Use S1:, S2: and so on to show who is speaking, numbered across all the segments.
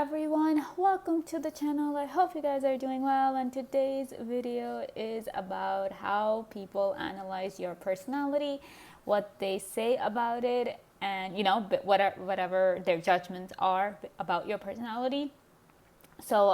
S1: everyone, welcome to the channel. I hope you guys are doing well, and today's video is about how people analyze your personality, what they say about it, and whatever their judgments are about your personality. So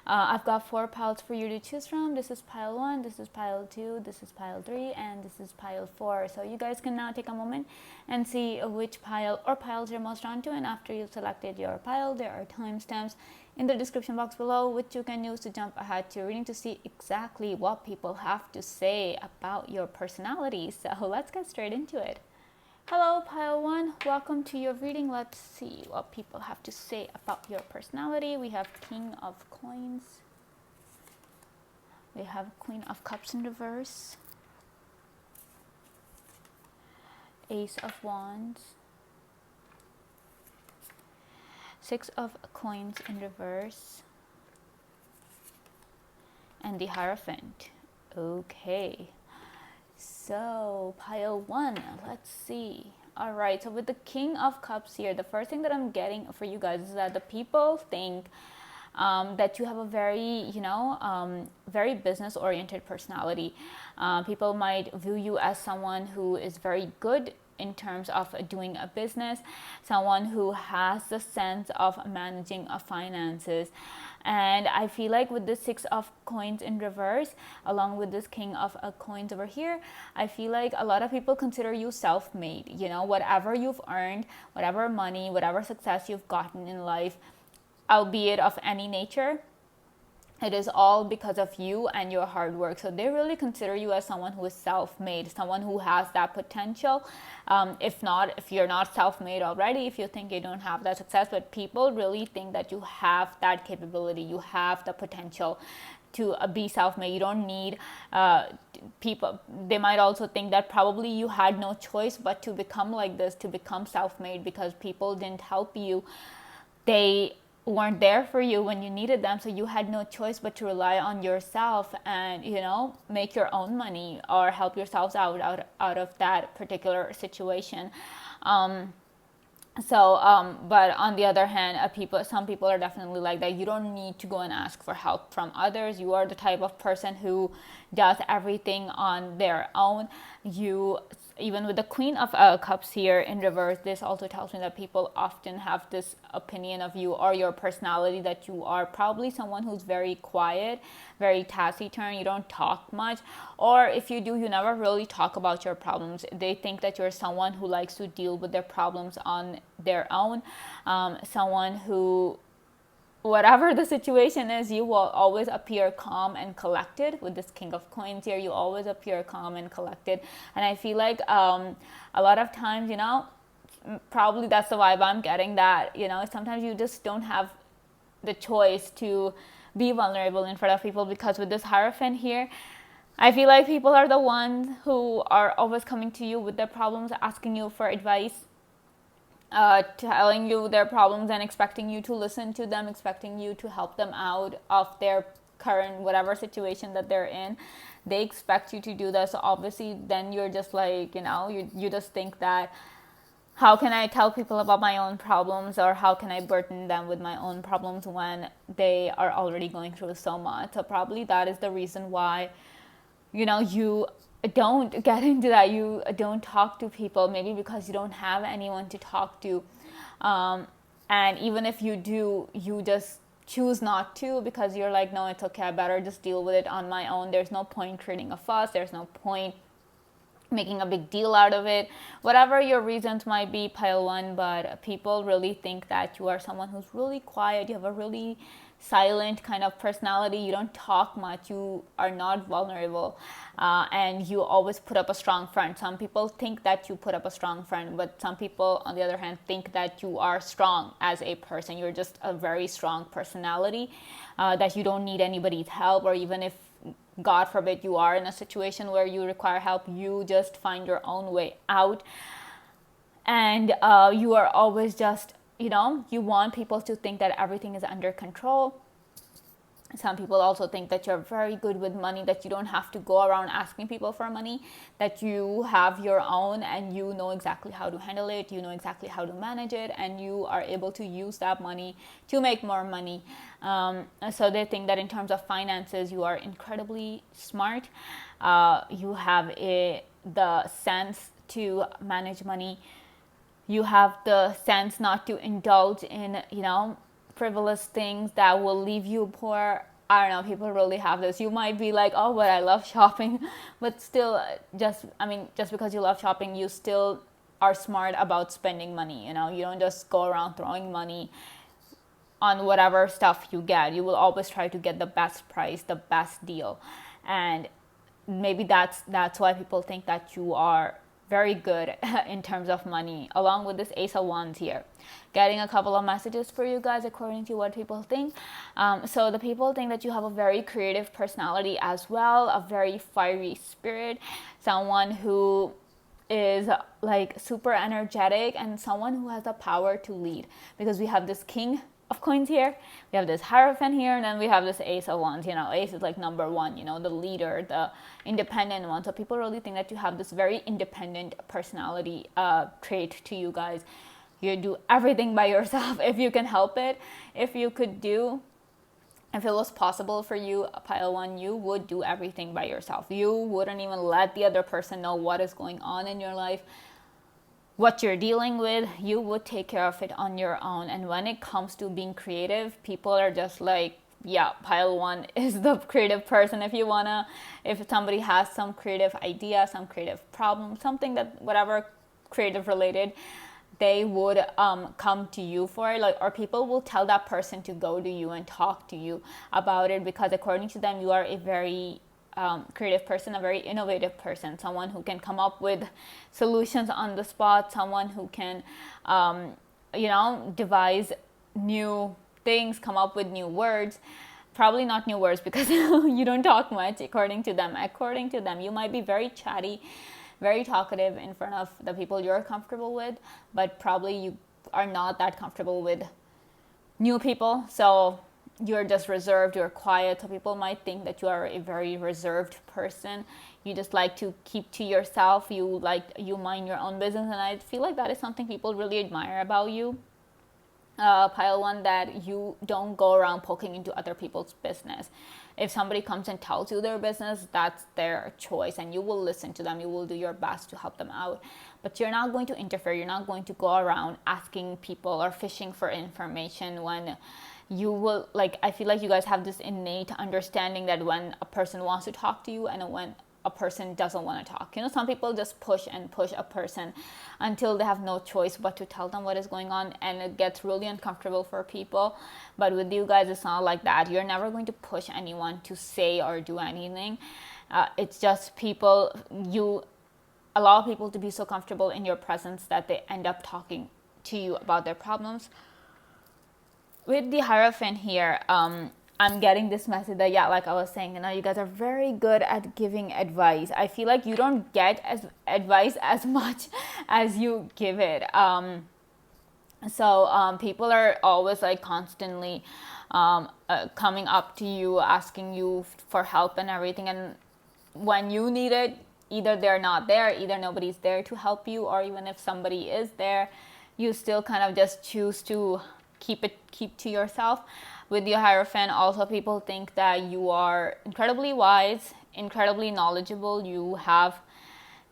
S1: I've got 4 piles for you to choose from. This is pile 1, this is pile 2, this is pile 3, and this is pile 4. So you guys can now take a moment and see which pile or piles you're most drawn to. And after you've selected your pile, there are timestamps in the description box below, which you can use to jump ahead to your reading to see exactly what people have to say about your personality. So let's get straight into it. Hello, pile 1. Welcome to your reading. Let's see what people have to say about your personality. We have King of Coins. We have Queen of Cups in reverse. Ace of Wands. 6 of Coins in reverse. And the Hierophant. Okay. So, pile 1, let's see. All right, so with the King of Cups here, the first thing that I'm getting for you guys is that the people think that you have a very, very business-oriented personality. People might view you as someone who is very good in terms of doing a business, someone who has the sense of managing finances. And I feel like with this 6 of Coins in reverse, along with this King of Coins over here, I feel like a lot of people consider you self-made. You know, whatever you've earned, whatever money, whatever success you've gotten in life, albeit of any nature, it is all because of you and your hard work. So they really consider you as someone who is self-made, someone who has that potential. If you're not self-made already, if you think you don't have that success, but people really think that you have that capability, you have the potential to be self-made. You don't need people. They might also think that probably you had no choice but to become like this, to become self-made, because people didn't help you. They weren't there for you when you needed them, so you had no choice but to rely on yourself and make your own money or help yourselves out of that particular situation. But on the other hand, some people are definitely like that. You don't need to go and ask for help from others. You are the type of person who does everything on their own. Even with the Queen of Cups here in reverse, this also tells me that people often have this opinion of you or your personality that you are probably someone who's very quiet, very taciturn. You don't talk much, or if you do, you never really talk about your problems. They think that you're someone who likes to deal with their problems on their own, someone who, whatever the situation is, you will always appear calm and collected. With this King of Coins here, you always appear calm and collected. And I feel like a lot of times, probably that's the vibe I'm getting, that sometimes you just don't have the choice to be vulnerable in front of people, because with this Hierophant here, I feel like people are the ones who are always coming to you with their problems, asking you for advice, telling you their problems and expecting you to listen to them, expecting you to help them out of their current whatever situation that they're in. They expect you to do that. So obviously then you're just like, you just think that, how can I tell people about my own problems, or how can I burden them with my own problems when they are already going through so much? So probably that is the reason why you don't get into that. You don't talk to people, maybe because you don't have anyone to talk to, and even if you do, you just choose not to, because you're like, no, it's okay, I better just deal with it on my own. There's no point creating a fuss, there's no point making a big deal out of it, whatever your reasons might be, pile 1. But people really think that you are someone who's really quiet, you have a really silent kind of personality, you don't talk much, you are not vulnerable, and you always put up a strong front. Some people think that you put up a strong front, but some people on the other hand think that you are strong as a person. You're just a very strong personality, that you don't need anybody's help, or even if God forbid you are in a situation where you require help, you just find your own way out. And you are always just, you want people to think that everything is under control. Some people also think that you're very good with money, that you don't have to go around asking people for money, that you have your own and you know exactly how to handle it, you know exactly how to manage it, and you are able to use that money to make more money. So they think that in terms of finances, you are incredibly smart. You have the sense to manage money. You have the sense not to indulge in, frivolous things that will leave you poor. I don't know, people really have this. You might be like, oh, but I love shopping. But still, just because you love shopping, you still are smart about spending money. You don't just go around throwing money on whatever stuff you get. You will always try to get the best price, the best deal. And maybe that's why people think that you are very good in terms of money, along with this Ace of Wands here. Getting a couple of messages for you guys according to what people think. So the people think that you have a very creative personality as well, a very fiery spirit, someone who is like super energetic, and someone who has the power to lead, because we have this King of Coins here, we have this Hierophant here, and then we have this Ace of Wands. Ace is like number one, the leader, the independent one. So people really think that you have this very independent personality trait to you guys. You do everything by yourself if you can help it. If it was possible for you, Pile 1, you would do everything by yourself. You wouldn't even let the other person know what is going on in your life, what you're dealing with. You would take care of it on your own. And when it comes to being creative, people are just like, yeah, Pile 1 is the creative person. If somebody has some creative idea, some creative problem, something that, whatever creative related, they would come to you for it, or people will tell that person to go to you and talk to you about it, because according to them, you are a very creative person, a very innovative person, someone who can come up with solutions on the spot, someone who can devise new things, come up with new words. Probably not new words, because you don't talk much. According to them, you might be very chatty, very talkative in front of the people you're comfortable with, but probably you are not that comfortable with new people. So you're just reserved, you're quiet. So people might think that you are a very reserved person. You just like to keep to yourself. You mind your own business. And I feel like that is something people really admire about you. Pile 1, that you don't go around poking into other people's business. If somebody comes and tells you their business, that's their choice, and you will listen to them. You will do your best to help them out, but you're not going to interfere. You're not going to go around asking people or fishing for information. When you will, I feel like you guys have this innate understanding that when a person wants to talk to you and when a person doesn't want to talk. Some people just push a person until they have no choice but to tell them what is going on, and it gets really uncomfortable for people. But with you guys, it's not like that. You're never going to push anyone to say or do anything. It's just people, you allow people to be so comfortable in your presence that they end up talking to you about their problems. With the Hierophant here, I'm getting this message that, like I was saying, you guys are very good at giving advice. I feel like you don't get advice as much as you give it. So people are always constantly coming up to you, asking you for help and everything. And when you need it, either they're not there, either nobody's there to help you, or even if somebody is there, you still kind of just choose to keep to yourself. With your Hierophant, also people think that you are incredibly wise, incredibly knowledgeable. You have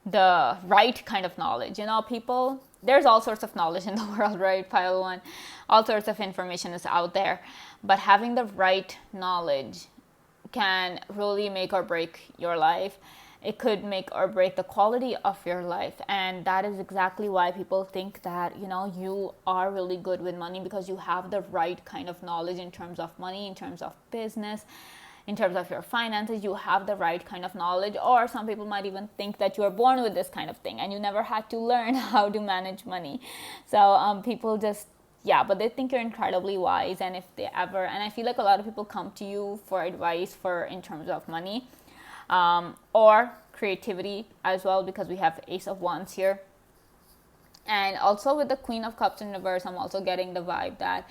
S1: the right kind of knowledge. People, there's all sorts of knowledge in the world, right? Pile 1, all sorts of information is out there. But having the right knowledge can really make or break your life. It could make or break the quality of your life. And that is exactly why people think that, you are really good with money, because you have the right kind of knowledge in terms of money, in terms of business, in terms of your finances. You have the right kind of knowledge. Or some people might even think that you are born with this kind of thing and you never had to learn how to manage money. So people just, but they think you're incredibly wise. And I feel like a lot of people come to you for advice in terms of money. Or creativity as well, because we have Ace of Wands here. And also with the Queen of Cups in reverse, I'm also getting the vibe that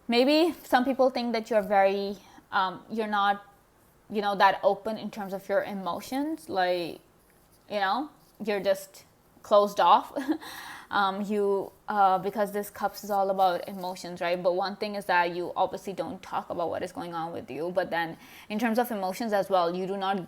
S1: maybe some people think that you're very you're not, that open in terms of your emotions. Like, you're just closed off. Because this cups is all about emotions, right? But one thing is that you obviously don't talk about what is going on with you. But then in terms of emotions as well, you do not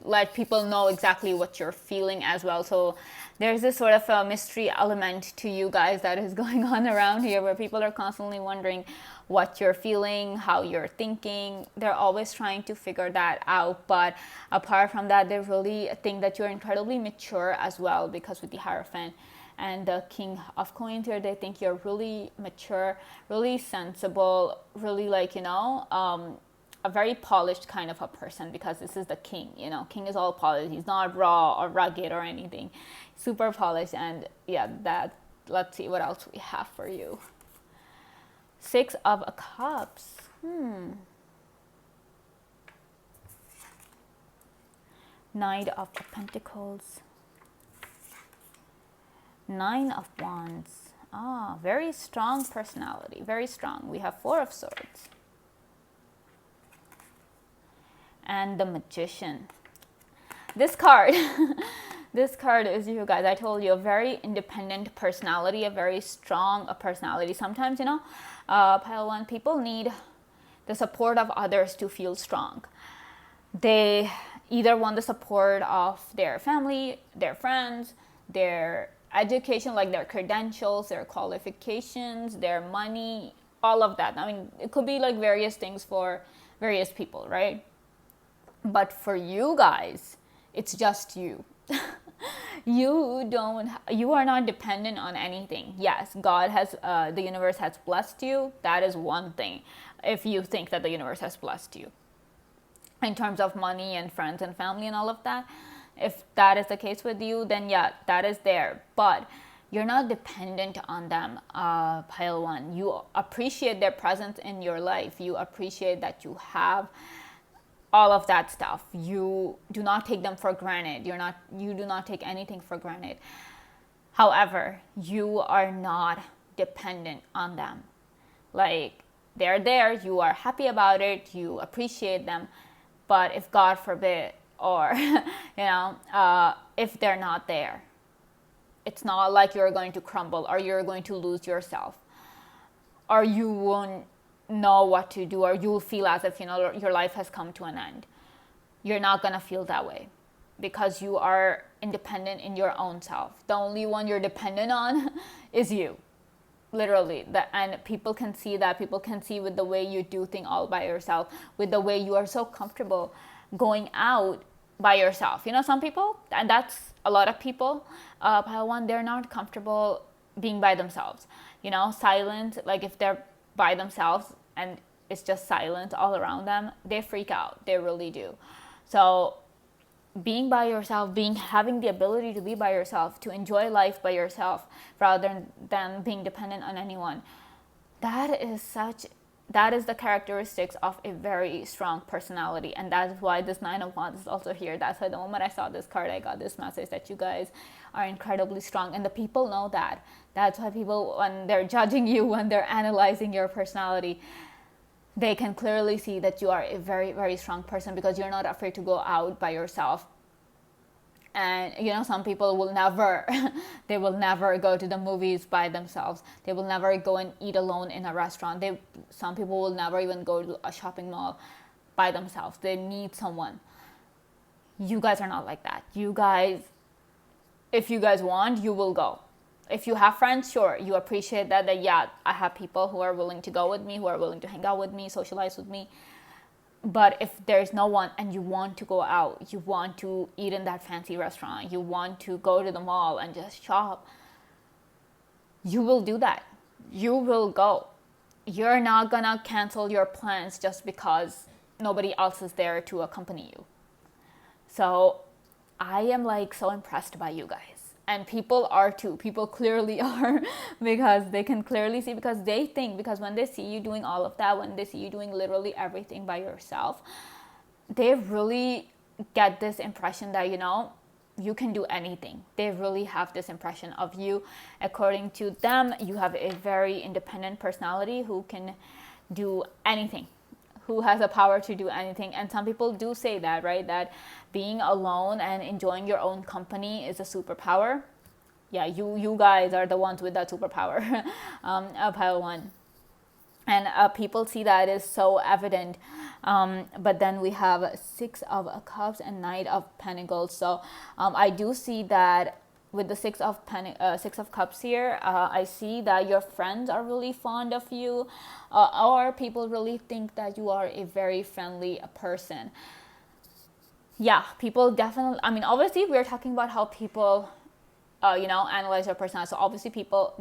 S1: let people know exactly what you're feeling as well. So there's this sort of a mystery element to you guys that is going on around here, where people are constantly wondering what you're feeling, how you're thinking. They're always trying to figure that out. But apart from that, they really think that you're incredibly mature as well, because with the Hierophant and the King of Coins here, they think you're really mature, really sensible, really like, a very polished kind of a person, because this is the king. King is all polished. He's not raw or rugged or anything. Super polished. And yeah, let's see what else we have for you. 6 of Cups. Knight of Pentacles. 9 of Wands. Very strong personality. Very strong. We have 4 of Swords. And the Magician. This card, this card is you guys. I told you, a very independent personality, a very strong personality. Sometimes, Pile 1 people need the support of others to feel strong. They either want the support of their family, their friends, their education, like their credentials, their qualifications, their money, all of that. I mean, it could be like various things for various people, right? But for you guys, it's just you. You are not dependent on anything. Yes, God has, the universe has blessed you. That is one thing. If you think that the universe has blessed you in terms of money and friends and family and all of that, if that is the case with you, then yeah, that is there. But you're not dependent on them, Pile 1. You appreciate their presence in your life. You appreciate that you have all of that stuff. You do not take them for granted. You do not take anything for granted. However, you are not dependent on them. Like, they're there, you are happy about it, you appreciate them. But if God forbid, or if they're not there, it's not like you're going to crumble, or you're going to lose yourself, or you won't know what to do, or you'll feel as if your life has come to an end. You're not gonna feel that way, because you are independent in your own self. The only one you're dependent on is you, literally. And people can see that. People can see with the way you do things all by yourself, with the way you are so comfortable going out by yourself. Some people, and that's a lot of people, Pile 1, they're not comfortable being by themselves. Silent, like if they're by themselves and it's just silent all around them, they freak out. They really do. So being by yourself, having the ability to be by yourself, to enjoy life by yourself rather than being dependent on anyone, that is the characteristics of a very strong personality. And that's why this 9 of Wands is also here. That's why the moment I saw this card, I got this message that you guys are incredibly strong, and the people know that. That's why people, when they're judging you, when they're analyzing your personality, they can clearly see that you are a very, very strong person, because you're not afraid to go out by yourself. And some people will never they will never go to the movies by themselves. They will never go and eat alone in a restaurant. Some people will never even go to a shopping mall by themselves. They need someone. You guys are not like that. You guys, if you guys want, you will go. If you have friends, sure, you appreciate that yeah, I have people who are willing to go with me, who are willing to hang out with me, socialize with me. But if there's no one and you want to go out, you want to eat in that fancy restaurant, you want to go to the mall and just shop, you will do that. You will go. You're not gonna cancel your plans just because nobody else is there to accompany you. So I am so impressed by you guys. And people are too. People clearly are, because they can clearly see, because they think, because when they see you doing all of that, when they see you doing literally everything by yourself, they really get this impression that, you can do anything. They really have this impression of you. According to them, you have a very independent personality who can do anything, who has the power to do anything. And some people do say that, right? That being alone and enjoying your own company is a superpower. Yeah, you guys are the ones with that superpower. Pile one. And people see that is so evident. But then we have Six of Cups and Knight of Pentacles. So I do see that with the Six of Cups here, I see that your friends are really fond of you, or people really think that you are a very friendly person. Yeah, people definitely, I mean, obviously we're talking about how people analyze your personality. So obviously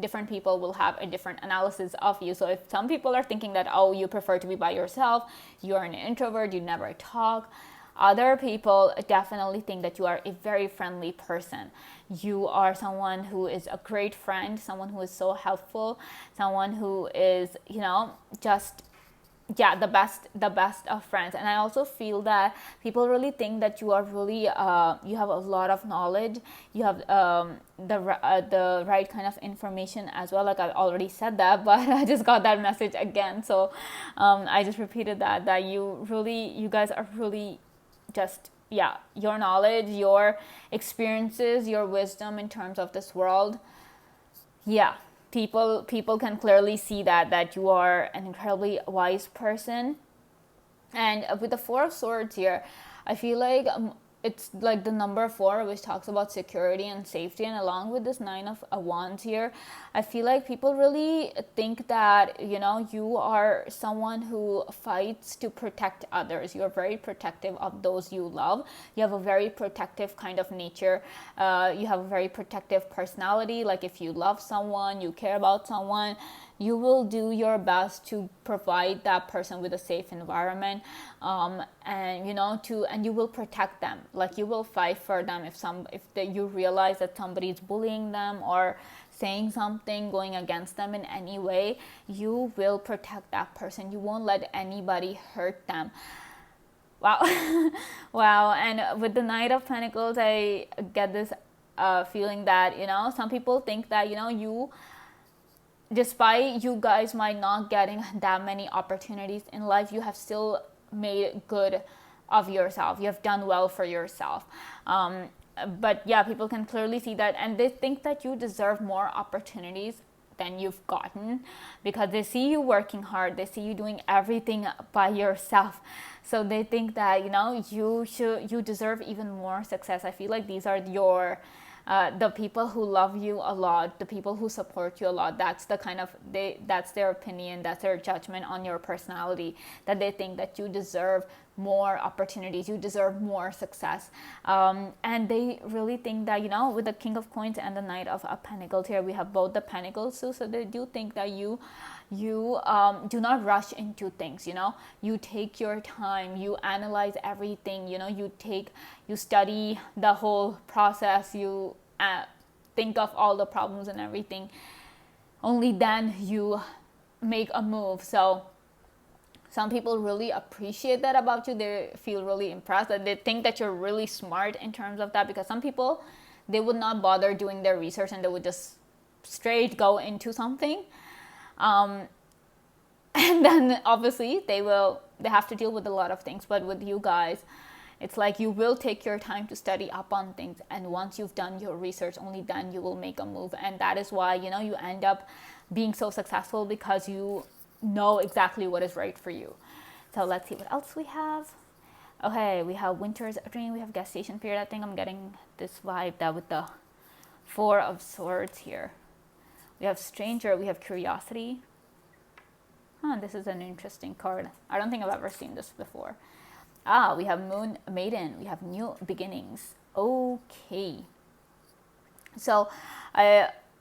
S1: different people will have a different analysis of you. So if some people are thinking that, oh, you prefer to be by yourself, you're an introvert, you never talk, other people definitely think that you are a very friendly person. You are someone who is a great friend, someone who is so helpful, someone who is, just the best of friends. And I also feel that people really think that you are really you have a lot of knowledge, you have the right kind of information as well. Like I already said that, but I just got that message again, so I just repeated that you guys are really just your knowledge, your experiences, your wisdom in terms of this world. People can clearly see that you are an incredibly wise person. And with the Four of Swords here, I feel like it's like the number 4, which talks about security and safety. And along with this Nine of Wands here, I feel like people really think that, you are someone who fights to protect others. You're very protective of those you love. You have a very protective kind of nature. You have a very protective personality. Like if you love someone, you care about someone, you will do your best to provide that person with a safe environment, and you will protect them. Like you will fight for them if you realize that somebody is bullying them or saying something going against them in any way. You will protect that person. You won't let anybody hurt them. Wow. Wow. And with the Knight of Pentacles, I get this feeling that some people think that despite you guys might not getting that many opportunities in life, you have still made good of yourself. You have done well for yourself. But people can clearly see that, and they think that you deserve more opportunities than you've gotten, because they see you working hard, they see you doing everything by yourself. So they think that you deserve even more success. I feel like these are the people who love you a lot, the people who support you a lot. That's that's their opinion, that's their judgment on your personality, that they think that you deserve more opportunities, you deserve more success. And they really think that, with the King of Coins and the Knight of Pentacles here, we have both the Pentacles too. So they do think that you do not rush into things. You take your time, you analyze everything, you study the whole process, you think of all the problems and everything, only then you make a move. So some people really appreciate that about you. They feel really impressed, that they think that you're really smart in terms of that, because some people, they would not bother doing their research and they would just straight go into something. And then obviously they have to deal with a lot of things. But with you guys, it's like you will take your time to study up on things, and once you've done your research, only then you will make a move. And that is why you end up being so successful, because you know exactly what is right for you. So let's see what else we have. Okay, we have Winter's Dream, we have Gestation Period. I think I'm getting this vibe that with the Four of Swords here. We have Stranger, we have Curiosity. This is an interesting card. I don't think I've ever seen this before. We have Moon Maiden, we have New Beginnings. Okay. So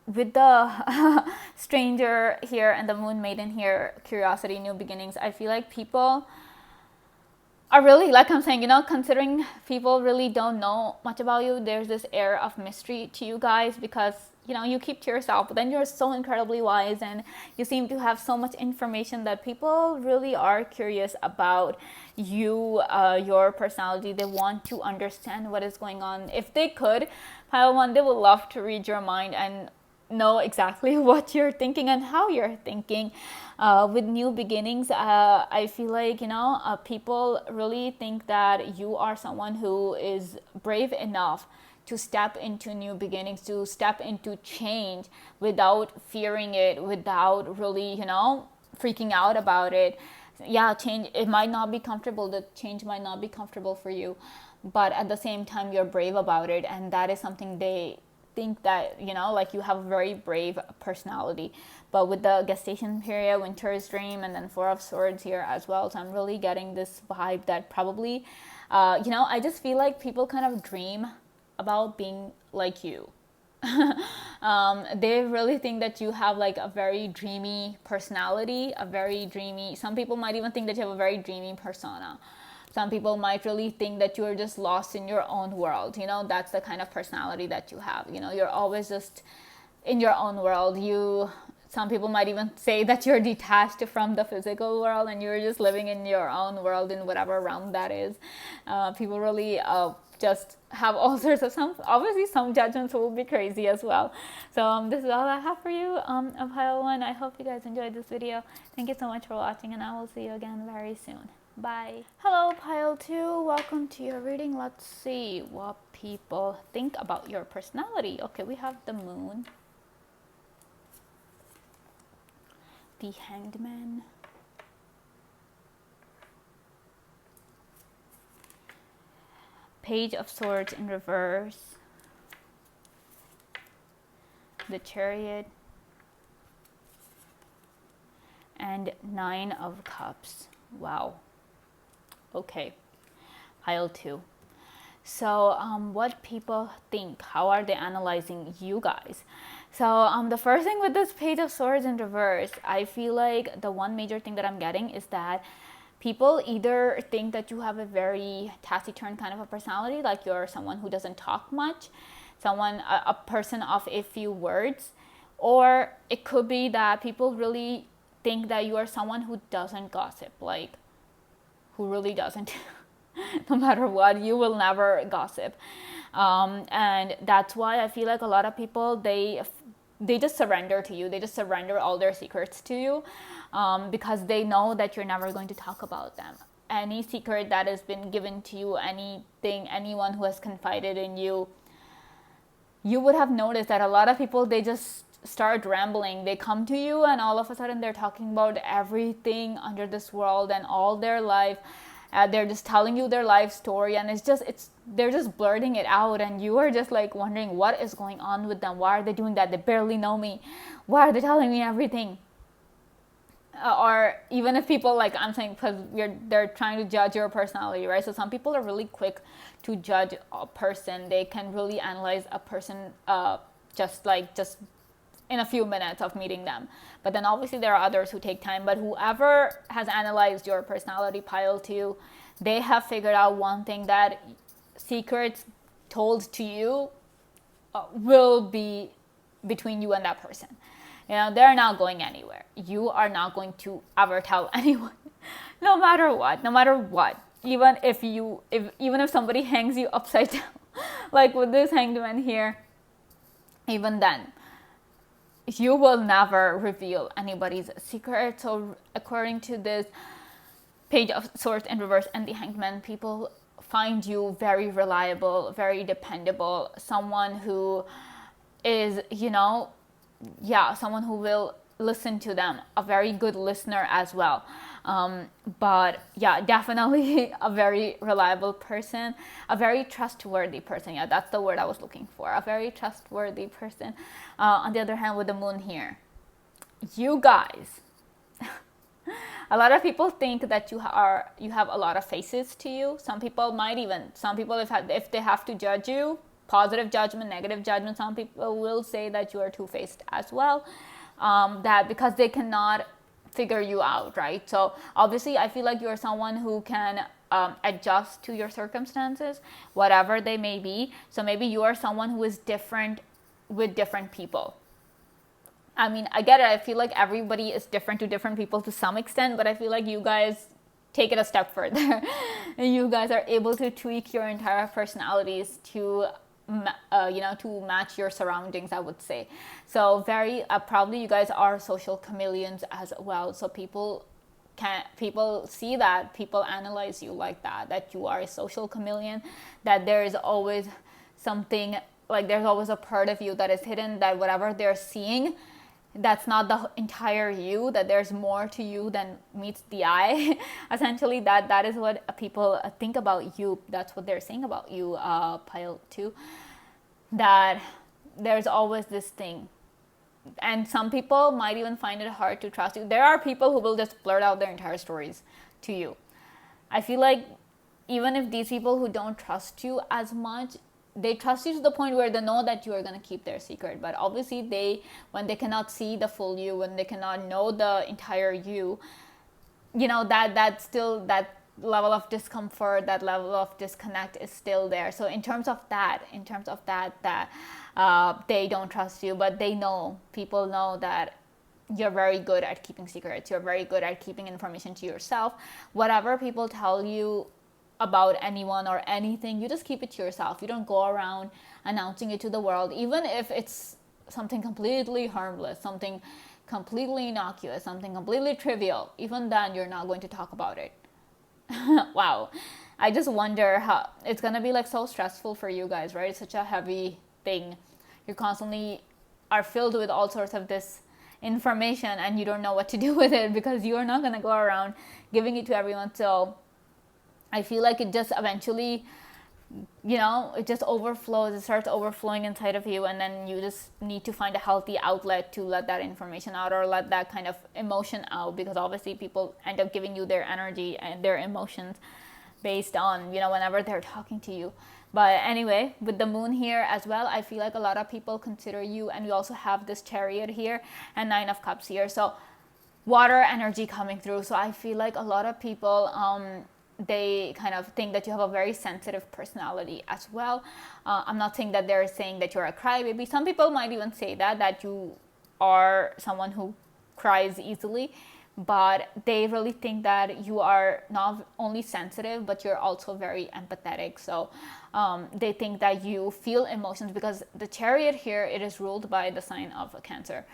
S1: with the Stranger here and the Moon Maiden here, Curiosity, New Beginnings, I feel like people are really, like I'm saying, considering people really don't know much about you, there's this air of mystery to you guys, because you keep to yourself, but then you're so incredibly wise and you seem to have so much information that people really are curious about you, your personality. They want to understand what is going on. If they could, Pile 1, they would love to read your mind and know exactly what you're thinking and how you're thinking. With new beginnings, I feel like, people really think that you are someone who is brave enough to step into new beginnings, to step into change without fearing it, without really, freaking out about it. Yeah, change, it might not be comfortable, the change might not be comfortable for you, but at the same time you're brave about it, and that is something they think that, like, you have a very brave personality. But with the gestation period, Winter's Dream, and then Four of Swords here as well, so I'm really getting this vibe that probably, I just feel like people kind of dream about being like you. They really think that you have like a very dreamy personality, a very dreamy, some people might even think that you have a very dreamy persona. Some people might really think that you're just lost in your own world. That's the kind of personality that you have. You're always just in your own world. Some people might even say that you're detached from the physical world and you're just living in your own world in whatever realm that is. People really just have all sorts of obviously some judgments will be crazy as well. So this is all I have for you, of Pile 1. I hope you guys enjoyed this video. Thank you so much for watching, and I will see you again very soon. Bye. Hello, Pile 2. Welcome to your reading. Let's see what people think about your personality. Okay, we have the Moon, the Hanged Man, Page of Swords in reverse, the Chariot, and Nine of Cups. Wow. Okay, Pile 2. So what people think, how are they analyzing you guys? So the first thing with this Page of Swords in reverse, I feel like the one major thing that I'm getting is that people either think that you have a very taciturn kind of a personality, like you're someone who doesn't talk much, a person of a few words, or it could be that people really think that you are someone who doesn't gossip, like who really doesn't. No matter what, you will never gossip, and that's why I feel like a lot of people, they just surrender to you. They just surrender all their secrets to you, because they know that you're never going to talk about them. Any secret that has been given to you, anyone who has confided in you, you would have noticed that a lot of people, they just start rambling. They come to you and all of a sudden they're talking about everything under this world and all their life. They're just telling you their life story, and they're just blurting it out, and you are just like wondering what is going on with them. Why are they doing that? They barely know me. Why are they telling me everything? Or even if people, like I'm saying, because they're trying to judge your personality, right? So some people are really quick to judge a person. They can really analyze a person just in a few minutes of meeting them. But then obviously there are others who take time. But whoever has analyzed your personality, Pile 2, they have figured out one thing, that secrets told to you will be between you and that person. They're not going anywhere. You are not going to ever tell anyone, no matter what. Even if somebody hangs you upside down, like with this Hanged Man here, even then, you will never reveal anybody's secret. So according to this Page of Swords in reverse and the Hanged Man, people find you very reliable, very dependable, someone who is, someone who will listen to them, a very good listener as well. But yeah, definitely a very reliable person, a very trustworthy person. Yeah, that's the word I was looking for. A very trustworthy person. On the other hand, with the Moon here, you guys, a lot of people think that you have a lot of faces to you. Some people, if they have to judge you, positive judgment, negative judgment, some people will say that you are two-faced as well. That because they cannot figure you out, right? So obviously I feel like you're someone who can adjust to your circumstances, whatever they may be. So maybe you are someone who is different with different people. I mean, I get it. I feel like everybody is different to different people to some extent, but I feel like you guys take it a step further. You guys are able to tweak your entire personalities to to match your surroundings, I would say. So very probably you guys are social chameleons as well. So people see that, people analyze you like that you are a social chameleon, that there is always something, like there's always a part of you that is hidden, that whatever they're seeing, that's not the entire you, that there's more to you than meets the eye. Essentially, that is what people think about you. That's what they're saying about you, pile 2, that there's always this thing. And some people might even find it hard to trust you. There are people who will just blurt out their entire stories to you. I feel like even if these people who don't trust you as much, they trust you to the point where they know that you are going to keep their secret. But obviously when they cannot see the full you, when they cannot know the entire you, that still, that level of discomfort, that level of disconnect is still there. So in terms of that they don't trust you, but people know that you're very good at keeping secrets. You're very good at keeping information to yourself. Whatever people tell you about anyone or anything, you just keep it to yourself. You don't go around announcing it to the world, even if it's something completely harmless, something completely innocuous, something completely trivial. Even then, you're not going to talk about it. Wow. I just wonder how it's going to be like so stressful for you guys, right? It's such a heavy thing. You constantly are filled with all sorts of this information and you don't know what to do with it, because you are not going to go around giving it to everyone. So I feel like it just eventually, it just overflows. It starts overflowing inside of you, and then you just need to find a healthy outlet to let that information out, or let that kind of emotion out, because obviously people end up giving you their energy and their emotions based on, whenever they're talking to you. But anyway, with the moon here as well, I feel like a lot of people consider you, and we also have this Chariot here and 9 of Cups here. So water energy coming through. So I feel like a lot of people, they kind of think that you have a very sensitive personality as well. I'm not saying that they're saying that you're a crybaby. Some people might even say that you are someone who cries easily, but they really think that you are not only sensitive, but you're also very empathetic. So they think that you feel emotions, because the Chariot here, it is ruled by the sign of Cancer.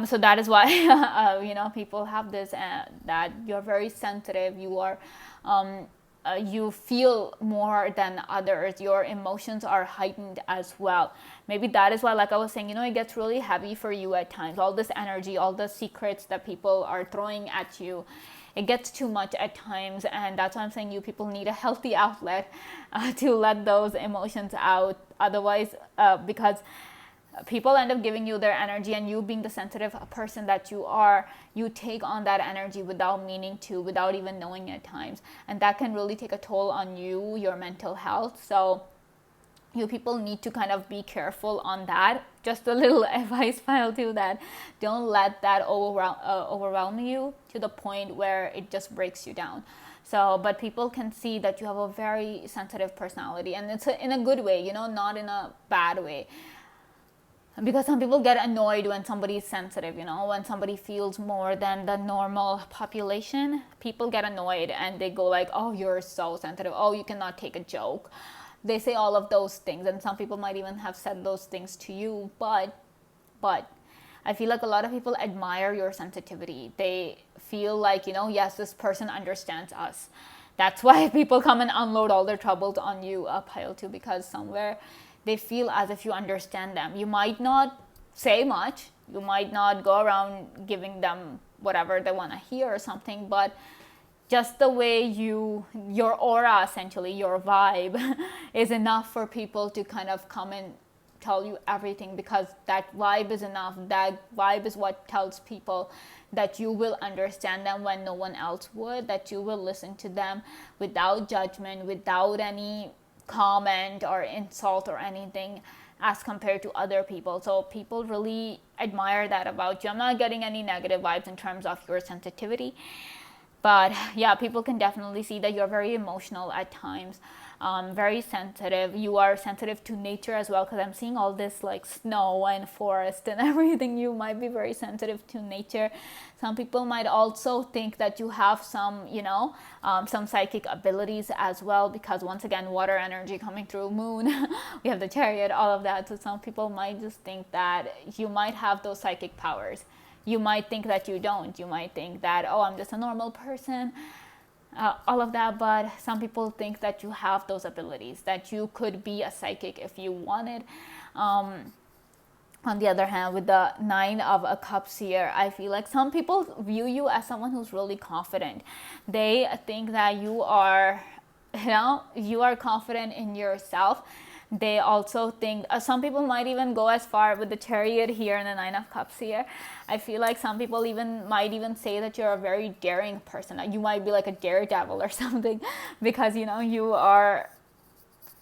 S1: So that is why, people have this, that you're very sensitive. You are, you feel more than others. Your emotions are heightened as well. Maybe that is why, like I was saying, it gets really heavy for you at times. All this energy, all the secrets that people are throwing at you, it gets too much at times. And that's why I'm saying you people need a healthy outlet to let those emotions out. Otherwise, because people end up giving you their energy, and you being the sensitive person that you are, you take on that energy without meaning to, without even knowing at times, and that can really take a toll on you, your mental health. So you people need to kind of be careful on that. Just a little advice file to that. Don't let that overwhelm you to the point where it just breaks you down. So, but people can see that you have a very sensitive personality, and it's in a good way, not in a bad way. Because some people get annoyed when somebody is sensitive, when somebody feels more than the normal population, people get annoyed and they go like, oh, you're so sensitive. Oh, you cannot take a joke. They say all of those things, and some people might even have said those things to you. But I feel like a lot of people admire your sensitivity. They feel like, yes, this person understands us. That's why people come and unload all their troubles on you, pile 2, because somewhere they feel as if you understand them. You might not say much. You might not go around giving them whatever they want to hear or something, but just the way your aura, essentially, your vibe, is enough for people to kind of come and tell you everything, because that vibe is enough. That vibe is what tells people that you will understand them when no one else would, that you will listen to them without judgment, without any comment or insult or anything, as compared to other people. So people really admire that about you. I'm not getting any negative vibes in terms of your sensitivity, but yeah, people can definitely see that you're very emotional at times. very sensitive. You are sensitive to nature as well, because I'm seeing all this like snow and forest and everything. You might be very sensitive to nature. Some people might also think that you have some, some psychic abilities as well, because once again, water energy coming through, moon, we have the chariot, all of that. So some people might just think that you might have those psychic powers. You might think that you don't. You might think that, oh, I'm just a normal person, all of that. But some people think that you have those abilities, that you could be a psychic if you wanted. On the other hand, with the Nine of Cups here, I feel like some people view you as someone who's really confident. They think that you are confident in yourself. They also think, some people might even go as far with the Chariot here and the Nine of Cups here. I feel like some people might even say that you're a very daring person. You might be like a daredevil or something, because you are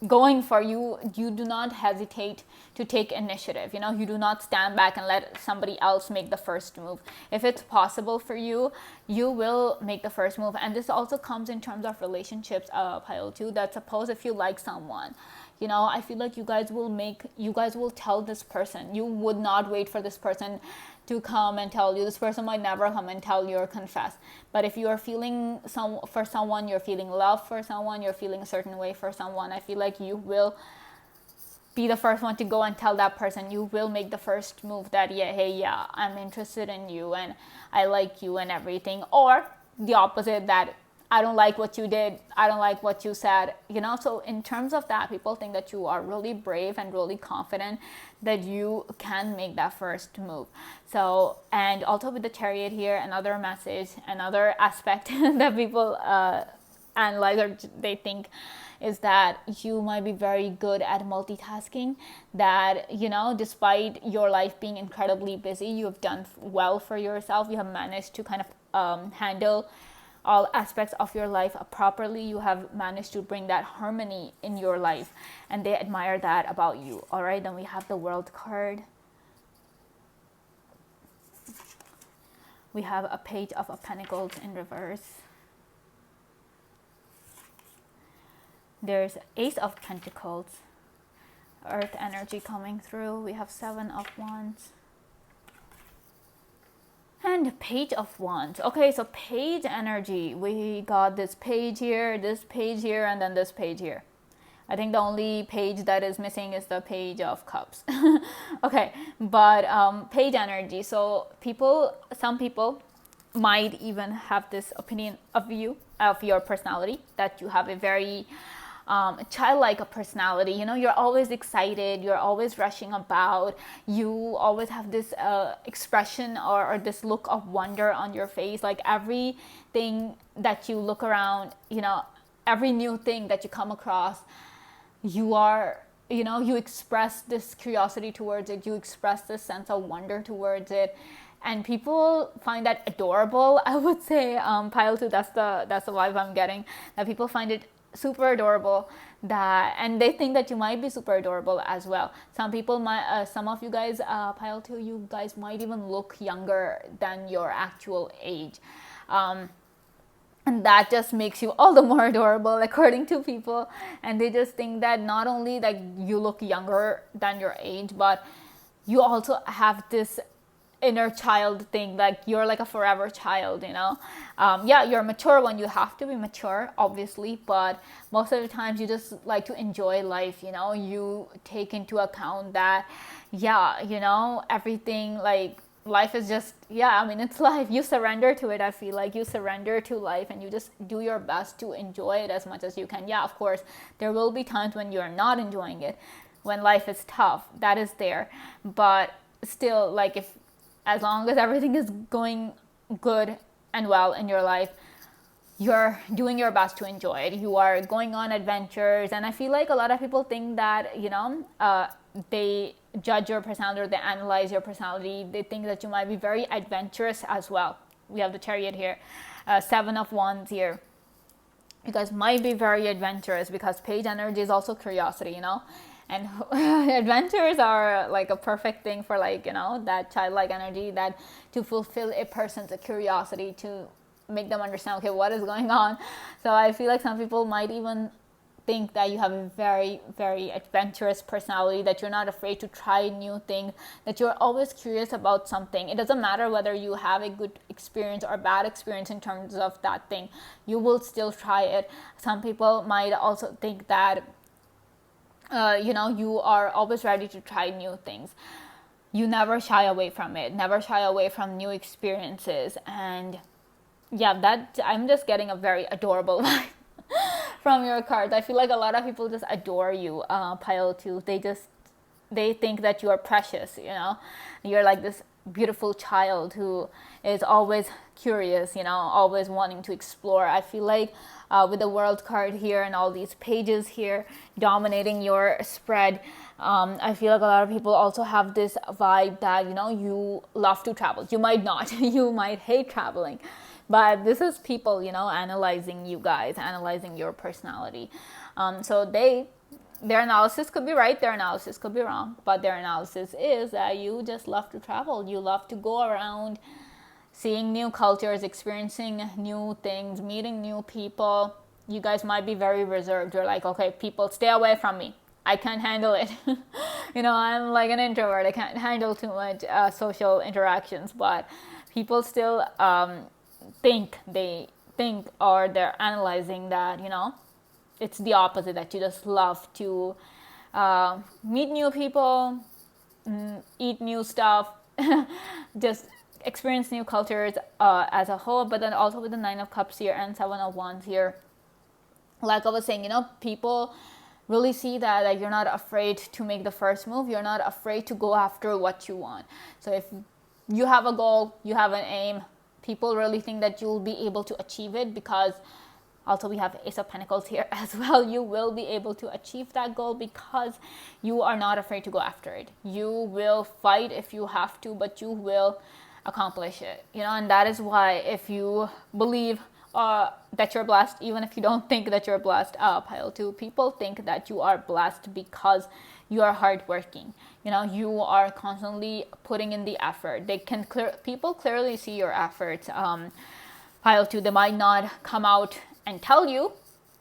S1: going for, you do not hesitate to take initiative. You do not stand back and let somebody else make the first move. If it's possible for you, you will make the first move. And this also comes in terms of relationships, pile 2, that suppose if you like someone, I feel like you guys will tell this person. You would not wait for this person to come and tell you. This person might never come and tell you or confess. But if you are feeling for someone, you're feeling love for someone, you're feeling a certain way for someone, I feel like you will be the first one to go and tell that person. You will make the first move that, yeah, I'm interested in you and I like you and everything. Or the opposite, that I don't like what you did, I don't like what you said, So in terms of that, people think that you are really brave and really confident that you can make that first move. So, and also with the Chariot here, another message, another aspect that people analyze, or they think, is that you might be very good at multitasking, that, despite your life being incredibly busy, you have done well for yourself. You have managed to kind of handle all aspects of your life properly. You have managed to bring that harmony in your life, and they admire that about you. All right, then we have the World card. We have a Page of Pentacles in reverse. There's Ace of Pentacles, Earth energy coming through. We have Seven of Wands. And Page of Wands. Okay, so Page energy. We got this page here, and then this page here. I think the only page that is missing is the Page of Cups. Okay, but Page energy. So some people might even have this opinion of you, of your personality, that you have a very childlike personality. You're always excited, you're always rushing about, you always have this expression or this look of wonder on your face. Like everything that you look around, every new thing that you come across, you express this curiosity towards it, you express this sense of wonder towards it. And people find that adorable, I would say. Pile 2, that's the vibe I'm getting, that people find it super adorable, and they think that you might be super adorable as well. Some people might, some of you guys, Pile 2, you guys might even look younger than your actual age, and that just makes you all the more adorable, according to people. And they just think that not only that you look younger than your age, but you also have this inner child thing, like you're like a forever child. You're mature when you have to be mature, obviously, but most of the times you just like to enjoy life. You take into account that everything, like life is just, it's life. You surrender to it. I feel like you surrender to life and you just do your best to enjoy it as much as you can. Of course there will be times when you're not enjoying it, when life is tough, that is there, but still, like, as long as everything is going good and well in your life, you're doing your best to enjoy it. You are going on adventures. And I feel like a lot of people think that, they judge your personality, or they analyze your personality. They think that you might be very adventurous as well. We have the Chariot here, Seven of Wands here. You guys might be very adventurous, because Page energy is also curiosity, And adventures are like a perfect thing for, like, that childlike energy, that to fulfill a person's curiosity, to make them understand, okay, what is going on. So I feel like some people might even think that you have a very, very adventurous personality, that you're not afraid to try new things, that you're always curious about something. It doesn't matter whether you have a good experience or bad experience in terms of that thing, you will still try it. Some people might also think that you are always ready to try new things. You never shy away from it, never shy away from new experiences. And yeah, that I'm just getting a very adorable vibe from your cards. I feel like a lot of people just adore you, pile 2. They think that you are precious, you're like this beautiful child who is always curious, always wanting to explore. I feel like with the world card here and all these pages here dominating your spread, I feel like a lot of people also have this vibe that, you love to travel. You might not, you might hate traveling, but this is people, analyzing you guys, analyzing your personality. So their analysis could be right, their analysis could be wrong, but their analysis is that you just love to travel. You love to go around, seeing new cultures, experiencing new things, meeting new people. You guys might be very reserved. You're like, okay, people, stay away from me. I can't handle it. I'm like an introvert. I can't handle too much social interactions, but people still think or they're analyzing that, it's the opposite, that you just love to meet new people, eat new stuff, just experience new cultures as a whole. But then also with the 9 of Cups here and 7 of Wands here, like I was saying, people really see that you're not afraid to make the first move. You're not afraid to go after what you want. So if you have a goal, you have an aim, people really think that you'll be able to achieve it, because also we have Ace of Pentacles here as well. You will be able to achieve that goal because you are not afraid to go after it. You will fight if you have to, but you will accomplish it. And that is why, if you believe that you're blessed, even if you don't think that you're blessed, pile 2, people think that you are blessed because you are hardworking. You are constantly putting in the effort. People clearly see your efforts. Pile 2, they might not come out and tell you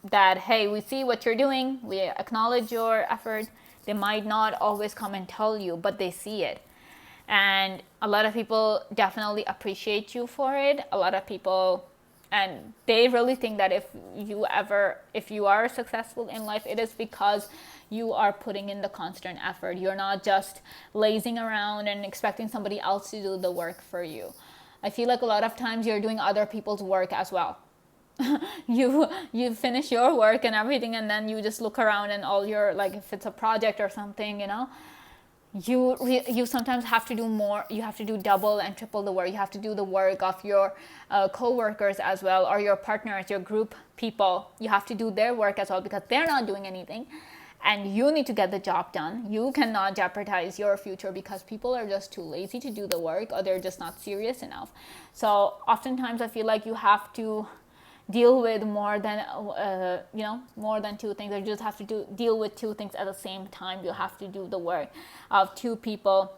S1: that, hey, we see what you're doing, we acknowledge your effort. They might not always come and tell you, but they see it. And a lot of people definitely appreciate you for it. A lot of people, and they really think that if you are successful in life, it is because you are putting in the constant effort. You're not just lazing around and expecting somebody else to do the work for you. I feel like a lot of times you're doing other people's work as well. You finish your work and everything, and then you just look around, and all your, like, if it's a project or something, you sometimes have to do more. You have to do double and triple the work. You have to do the work of your co-workers as well, or your partners, your group people. You have to do their work as well, because they're not doing anything, and you need to get the job done. You cannot jeopardize your future because people are just too lazy to do the work, or they're just not serious enough. So oftentimes I feel like you have to deal with more than two things. You just have to deal with two things at the same time. You have to do the work of two people.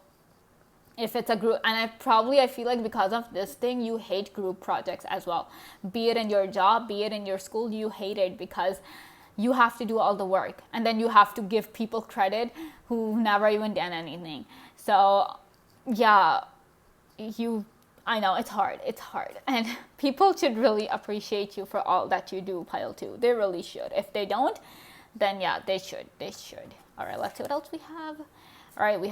S1: If it's a group, and I feel like because of this thing, you hate group projects as well. Be it in your job, be it in your school, you hate it because you have to do all the work, and then you have to give people credit who never even done anything. So yeah, I know it's hard, and people should really appreciate you for all that you do, pile 2. They really should. If they don't, then yeah, they should. All right, let's see what else we have. All right, we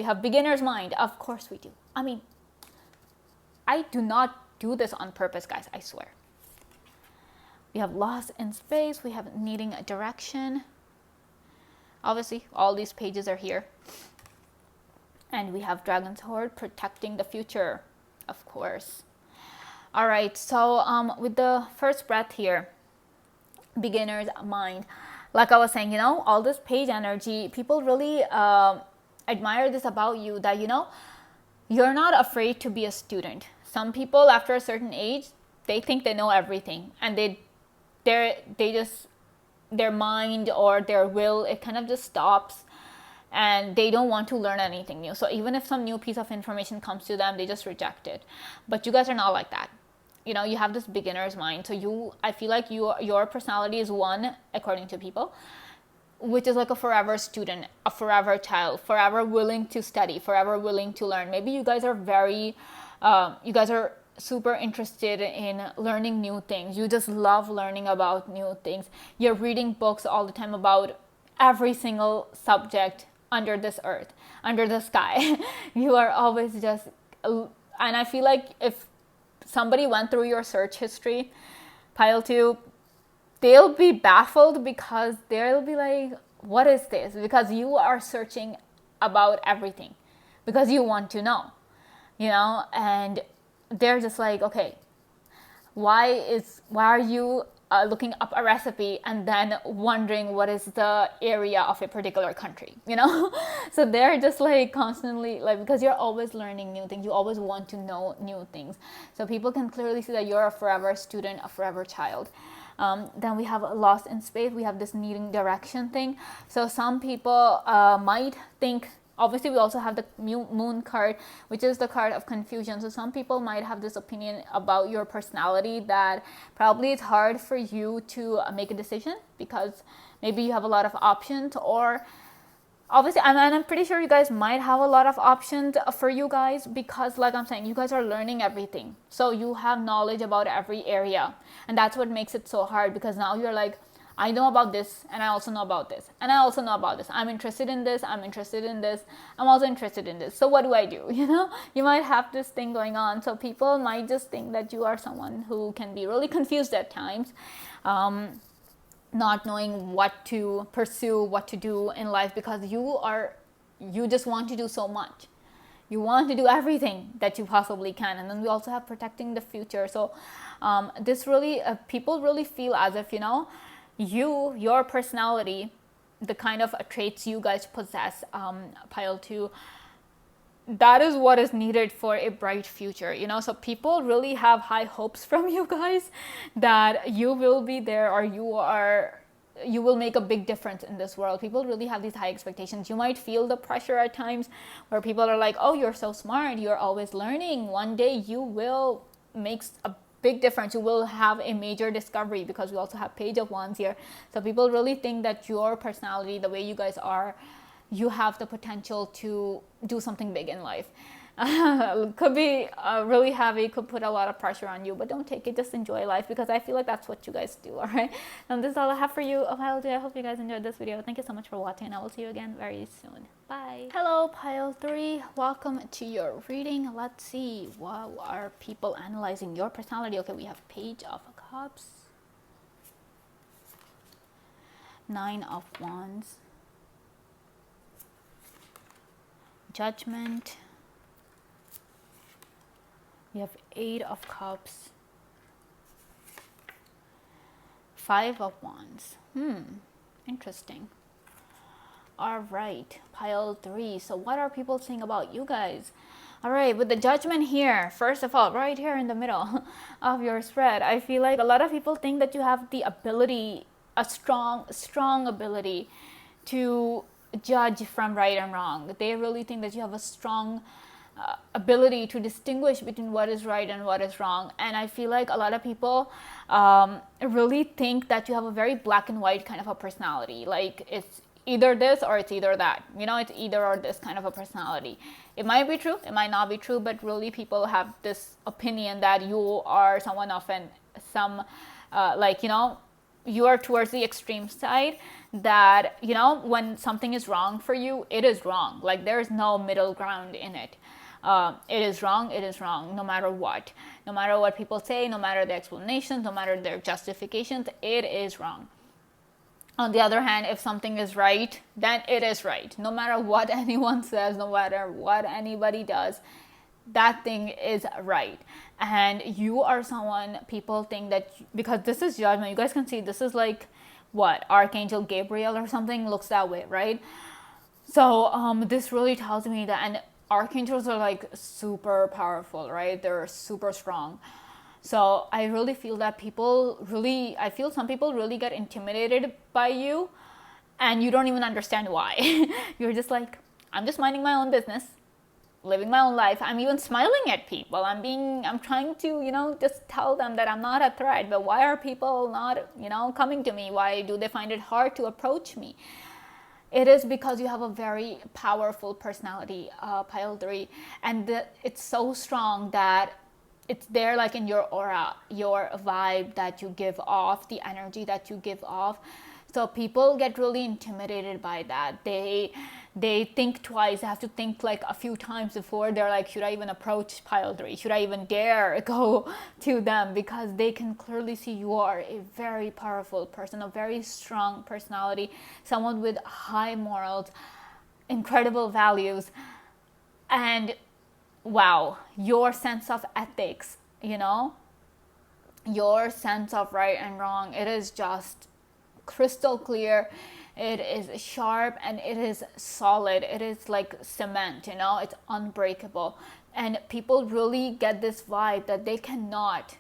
S1: have beginner's mind. Of course we do. I mean, I do not do this on purpose, guys, I swear. We have lost in space. We have needing a direction. Obviously, all these pages are here. And we have Dragon's Hoard, protecting the future, of course. All right, so with the first breath here, beginner's mind. Like I was saying, all this page energy, people really admire this about you, that, you're not afraid to be a student. Some people, after a certain age, they think they know everything, and their mind or their will, it kind of just stops, and they don't want to learn anything new. So even if some new piece of information comes to them, they just reject it. But you guys are not like that. you have this beginner's mind. So I feel like your personality is one, according to people, which is like a forever student, a forever child, forever willing to study, forever willing to learn. Maybe you guys are you guys are super interested in learning new things. You just love learning about new things. You're reading books all the time about every single subject under this earth, under the sky. You are always just, and I feel like if somebody went through your search history, pile 2, they'll be baffled because they'll be like, what is this? Because you are searching about everything because you want to know, and they're just like, okay, why are you looking up a recipe and then wondering what is the area of a particular country, So they're just like constantly like, because you're always learning new things, you always want to know new things. So people can clearly see that you're a forever student, a forever child. Then we have lost in space. We have this needing direction thing. So some people might think, obviously we also have the moon card, which is the card of confusion. So some people might have this opinion about your personality that probably it's hard for you to make a decision because maybe you have a lot of options, or obviously, and I'm pretty sure you guys might have a lot of options for you guys because, like I'm saying, you guys are learning everything. So you have knowledge about every area. And that's what makes it so hard, because now you're like, I know about this, and I also know about this, and I also know about this. I'm interested in this, I'm interested in this, I'm also interested in this. So what do I do? You might have this thing going on. So people might just think that you are someone who can be really confused at times. Not knowing what to pursue, what to do in life, because you just want to do so much. You want to do everything that you possibly can. And then we also have protecting the future. So this really, people really feel as if, your personality, the kind of traits you guys possess, pile 2, that is what is needed for a bright future, so people really have high hopes from you guys that you will be there, or you will make a big difference in this world. People really have these high expectations. You might feel the pressure at times where people are like, oh, you're so smart, you're always learning, one day you will make a big difference, you will have a major discovery, because we also have Page of Wands here. So people really think that your personality, the way you guys are, you have the potential to do something big in life. Could be really heavy, could put a lot of pressure on you, but don't take it, just enjoy life, because I feel like that's what you guys do. All right, and this is all I have for you. I hope you guys enjoyed this video. Thank you so much for watching. I will see you again very soon. Bye. Hello, pile 3, welcome to your reading. Let's see, what are people analyzing your personality? Okay, we have Page of Cups, 9 of Wands, Judgment. We have 8 of Cups, 5 of Wands. Interesting. All right, pile 3. So what are people saying about you guys? All right, with the Judgment here, first of all, right here in the middle of your spread, I feel like a lot of people think that you have the ability, a strong ability to judge from right and wrong. They really think that you have a strong ability to distinguish between what is right and what is wrong. And I feel like a lot of people really think that you have a very black and white kind of a personality. Like it's either this or it's either that. It's either or this kind of a personality. It might be true, it might not be true, but really people have this opinion that you are someone of you are towards the extreme side, that when something is wrong for you, it is wrong. Like there's no middle ground in it. It is wrong, no matter what. No matter what people say, no matter the explanations, no matter their justifications, it is wrong. On the other hand, if something is right, then it is right. No matter what anyone says, no matter what anybody does, that thing is right. And you are someone, people think that, because this is Judgment, you guys can see this is like what, Archangel Gabriel or something, looks that way, right? So this really tells me that, and archangels are like super powerful, right? They're super strong. So I really feel that some people really get intimidated by you, and you don't even understand why. You're just like, I'm just minding my own business. living my own life. I'm even smiling at people. I'm trying to, just tell them that I'm not a threat. But why are people not, coming to me? Why do they find it hard to approach me? It is because you have a very powerful personality, pile 3, and it's so strong that it's there, like in your aura, your vibe that you give off, the energy that you give off. So people get really intimidated by that. They think twice. They have to think like a few times before they're like, should I even approach pile 3? Should I even dare go to them? Because they can clearly see you are a very powerful person, a very strong personality, someone with high morals, incredible values, and wow, your sense of ethics, your sense of right and wrong, it is just crystal clear. It is sharp and it is solid. It is like cement, it's unbreakable. And people really get this vibe that they cannot,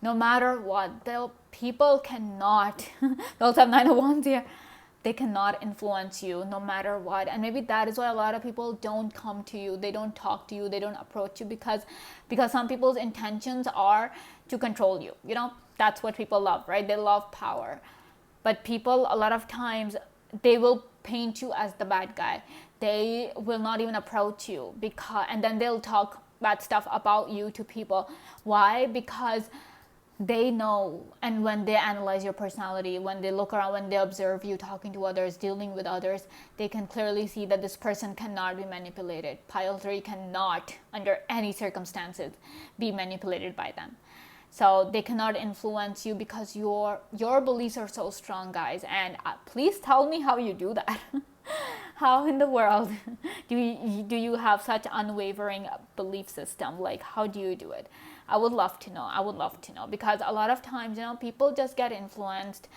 S1: no matter what, people cannot, they also have 9 of Wands here, they cannot influence you no matter what. And maybe that is why a lot of people don't come to you, they don't talk to you, they don't approach you, because some people's intentions are to control you. That's what people love, right? They love power. But people, a lot of times, they will paint you as the bad guy. They will not even approach you, and then they'll talk bad stuff about you to people. Why? Because they know, and when they analyze your personality, when they look around, when they observe you talking to others, dealing with others, they can clearly see that this person cannot be manipulated. Pile 3 cannot, under any circumstances, be manipulated by them. So they cannot influence you because your beliefs are so strong, guys. And please tell me how you do that. How in the world do you have such unwavering belief system? Like, how do you do it? I would love to know. Because a lot of times, people just get influenced.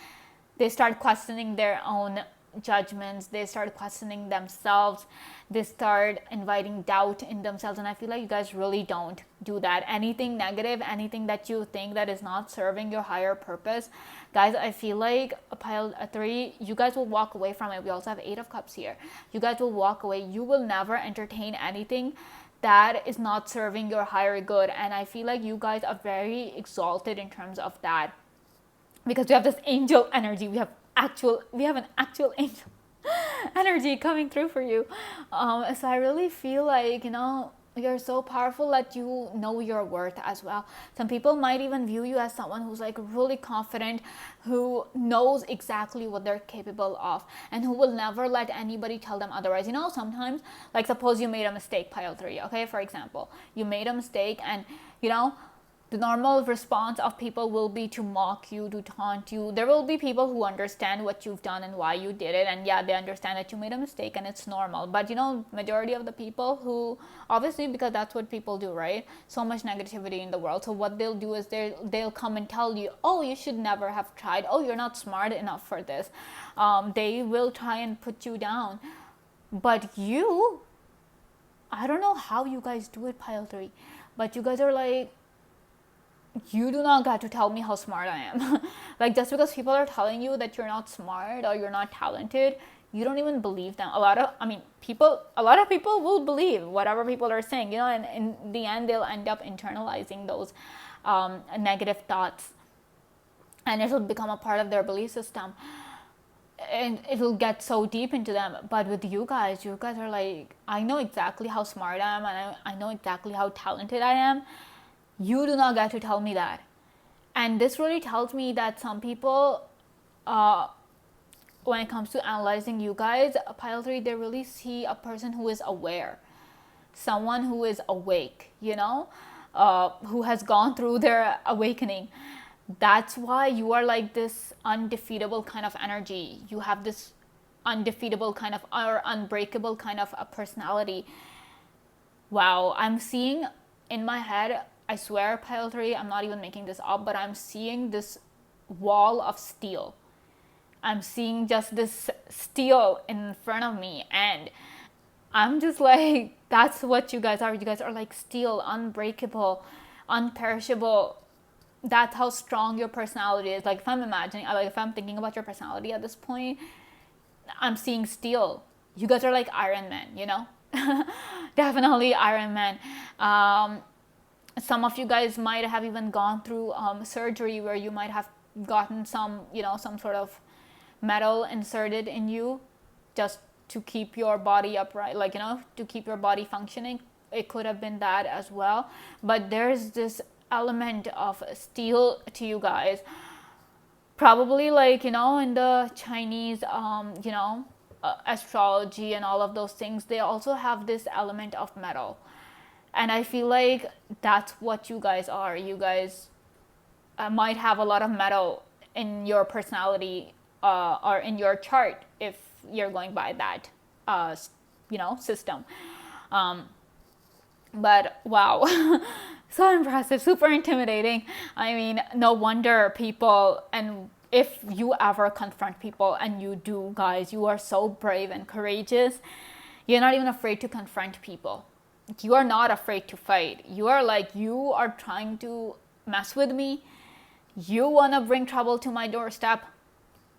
S1: They start questioning their own judgments. They start questioning themselves. They start inviting doubt in themselves. And I feel like you guys really don't do that. Anything negative, anything that you think that is not serving your higher purpose, guys, I feel like a pile 3, you guys will walk away from it. We also have 8 of Cups here. You guys will walk away. You will never entertain anything that is not serving your higher good. And I feel like you guys are very exalted in terms of that, because we have this angel energy. We have an actual angel energy coming through for you. So I really feel like, you're so powerful that you know your worth as well. Some people might even view you as someone who's like really confident, who knows exactly what they're capable of, and who will never let anybody tell them otherwise. Sometimes, like, suppose you made a mistake, pile 3, okay, for example, you made a mistake, and the normal response of people will be to mock you, to taunt you. There will be people who understand what you've done and why you did it, and yeah, they understand that you made a mistake and it's normal. But majority of the people who, obviously, because that's what people do, right? So much negativity in the world. So what they'll do is they'll come and tell you, oh, you should never have tried. Oh, you're not smart enough for this. They will try and put you down. But I don't know how you guys do it, pile 3, but you guys are like, you do not got to tell me how smart I am. Like, just because people are telling you that you're not smart or you're not talented, you don't even believe them. A lot of people will believe whatever people are saying, and in the end, they'll end up internalizing those negative thoughts, and it'll become a part of their belief system, and it'll get so deep into them. But with you guys are like, I know exactly how smart I am, and I know exactly how talented I am. You do not get to tell me that. And this really tells me that some people, when it comes to analyzing you guys, pile 3, they really see a person who is aware, someone who is awake, who has gone through their awakening. That's why you are like this undefeatable kind of energy. You have this undefeatable kind of, or unbreakable kind of a personality. Wow, I'm seeing in my head, I swear, pile 3, I'm not even making this up, but I'm seeing this wall of steel. I'm seeing just this steel in front of me, and I'm just like, that's what you guys are. You guys are like steel, unbreakable, unperishable. That's how strong your personality is. Like, if I'm thinking about your personality at this point, I'm seeing steel. You guys are like Iron Man, Definitely Iron Man. Um, some of you guys might have even gone through surgery where you might have gotten some, some sort of metal inserted in you just to keep your body upright, like, to keep your body functioning. It could have been that as well. But there's this element of steel to you guys. Probably, like, in the Chinese, astrology and all of those things, they also have this element of metal. And I feel like that's what you guys are. You guys might have a lot of metal in your personality, or in your chart, if you're going by that, system. But wow, so impressive, super intimidating. I mean, no wonder people, and if you ever confront people, and you do, guys, you are so brave and courageous. You're not even afraid to confront people. You are not afraid to fight. You are like, you are trying to mess with me. You want to bring trouble to my doorstep.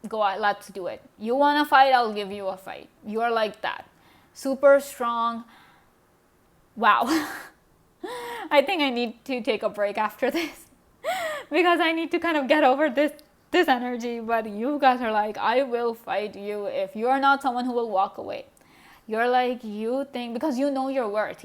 S1: Go on, let's do it. You want to fight, I'll give you a fight. You are like that. Super strong. Wow. I think I need to take a break after this because I need to kind of get over this energy. But you guys are like, I will fight you if you are not someone who will walk away. You're like, you think, because you know your worth,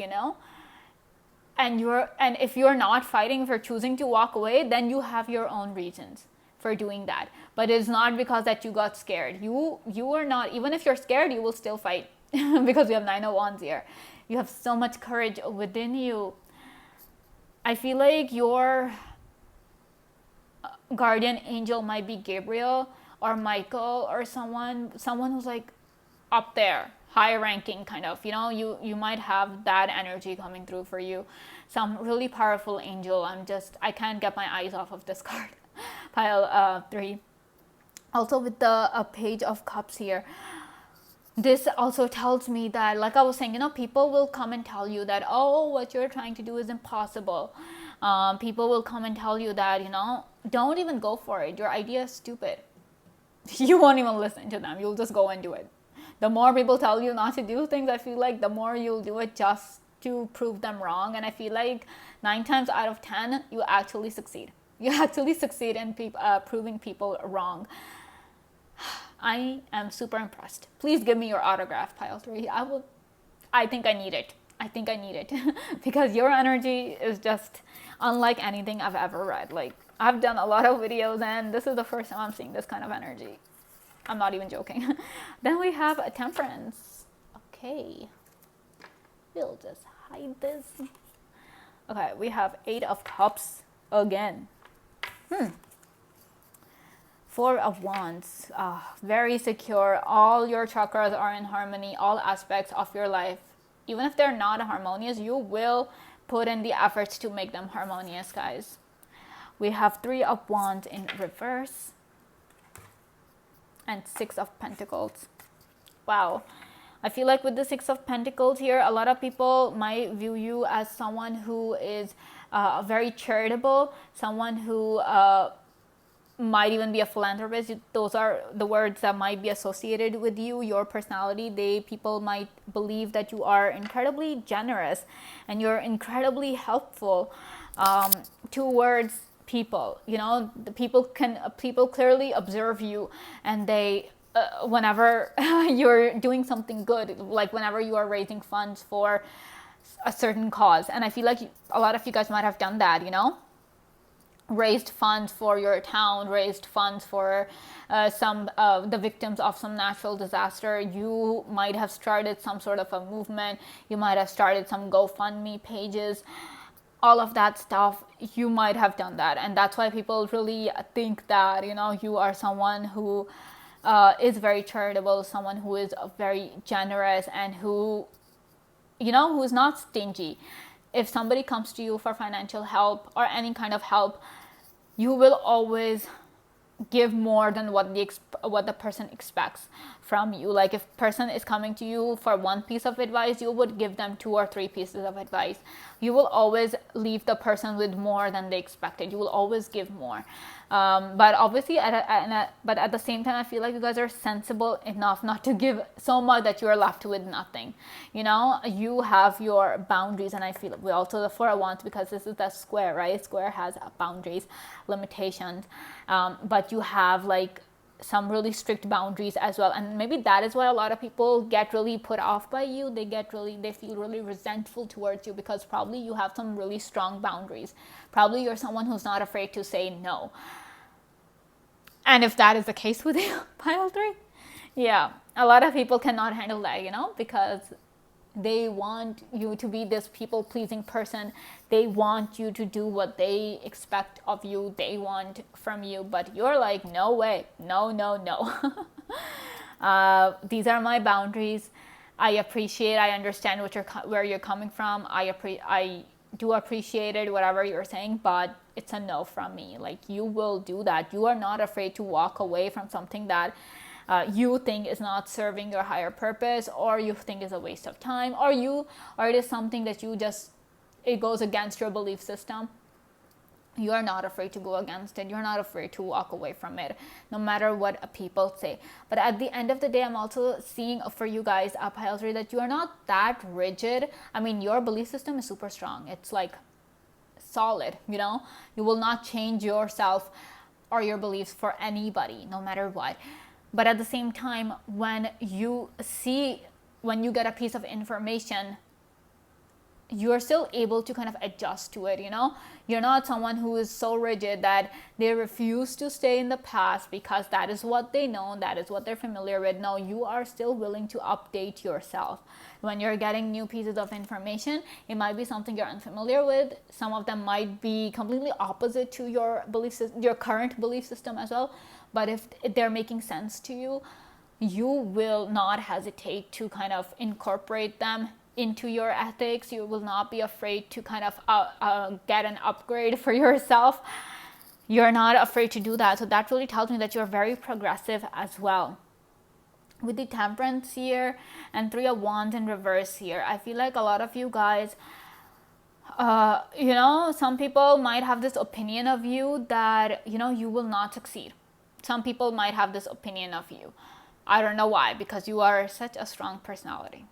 S1: and if you're not fighting for choosing to walk away, then you have your own reasons for doing that. But it's not because that you got scared. You are not, even if you're scared, you will still fight because we have 9 of Wands here. You have so much courage within you. I feel like your guardian angel might be Gabriel or Michael, or someone who's like up there, high ranking, kind of, you might have that energy coming through for you. Some really powerful angel. I can't get my eyes off of this card. Pile 3. Also with the Page of Cups here, this also tells me that, like I was saying, people will come and tell you that, oh, what you're trying to do is impossible. People will come and tell you that, don't even go for it. Your idea is stupid. You won't even listen to them. You'll just go and do it. The more people tell you not to do things, I feel like the more you'll do it just to prove them wrong. And I feel like 9 times out of 10, you actually succeed. You actually succeed in proving people wrong. I am super impressed. Please give me your autograph, Pile 3. I think I need it. Because your energy is just unlike anything I've ever read. Like, I've done a lot of videos, and this is the first time I'm seeing this kind of energy. I'm not even joking. Then we have a Temperance. Okay. We'll just hide this. Okay, we have 8 of Cups again. 4 of Wands. Very secure. All your chakras are in harmony. All aspects of your life, even if they're not harmonious, you will put in the efforts to make them harmonious, guys. We have 3 of Wands in reverse. And 6 of Pentacles. Wow. I feel like with the 6 of Pentacles here, a lot of people might view you as someone who is very charitable, someone who might even be a philanthropist. Those are the words that might be associated with you, your personality. People might believe that you are incredibly generous and you're incredibly helpful towards people. The people clearly observe you, and they whenever you're doing something good, like whenever you are raising funds for a certain cause. And I feel like a lot of you guys might have done that, raised funds for your town, raised funds for some the victims of some natural disaster. You might have started some sort of a movement. You might have started some GoFundMe pages. All of that stuff, you might have done that. And that's why people really think that, you are someone who is very charitable, someone who is very generous, and who is not stingy. If somebody comes to you for financial help or any kind of help, you will always give more than what the person expects from you. Like if person is coming to you for one piece of advice, you would give them 2 or 3 pieces of advice. You will always leave the person with more than they expected. You will always give more. But obviously but at the same time, I feel like you guys are sensible enough not to give so much that you are left with nothing. You know, you have your boundaries, and I feel we also the 4 of Wands, because this is the square, right? Square has boundaries, limitations, but you have like some really strict boundaries as well, and maybe that is why a lot of people get really put off by you. They feel really resentful towards you, because probably you have some really strong boundaries. Probably you're someone who's not afraid to say no. And if that is the case with you, pile 3, yeah, a lot of people cannot handle that, you know, because they want you to be this people pleasing person. They want you to do what they expect of you, they want from you, but you're like, no way, no. These are my boundaries. I understand where you're coming from. I do appreciate it, whatever you're saying, but it's a no from me. Like, you will do that. You are not afraid to walk away from something that you think is not serving your higher purpose, or you think is a waste of time, or it is something that it goes against your belief system. You are not afraid to go against it. You're not afraid to walk away from it, no matter what people say. But at the end of the day, I'm also seeing for you guys, pile 3, that you are not that rigid. I mean, your belief system is super strong. It's like solid, you know. You will not change yourself or your beliefs for anybody, no matter what. But at the same time, when you get a piece of information, you're still able to kind of adjust to it, you know. You're not someone who is so rigid that they refuse to stay in the past because that is what they know, that is what they're familiar with. No, you are still willing to update yourself. When you're getting new pieces of information, it might be something you're unfamiliar with. Some of them might be completely opposite to your current belief system as well. But if they're making sense to you, you will not hesitate to kind of incorporate them into your ethics. You will not be afraid to kind of get an upgrade for yourself. You're not afraid to do that. So that really tells me that you're very progressive as well. With the Temperance here and 3 of Wands in reverse here, I feel like a lot of you guys, some people might have this opinion of you that, you will not succeed. Some people might have this opinion of you. I don't know why, because you are such a strong personality.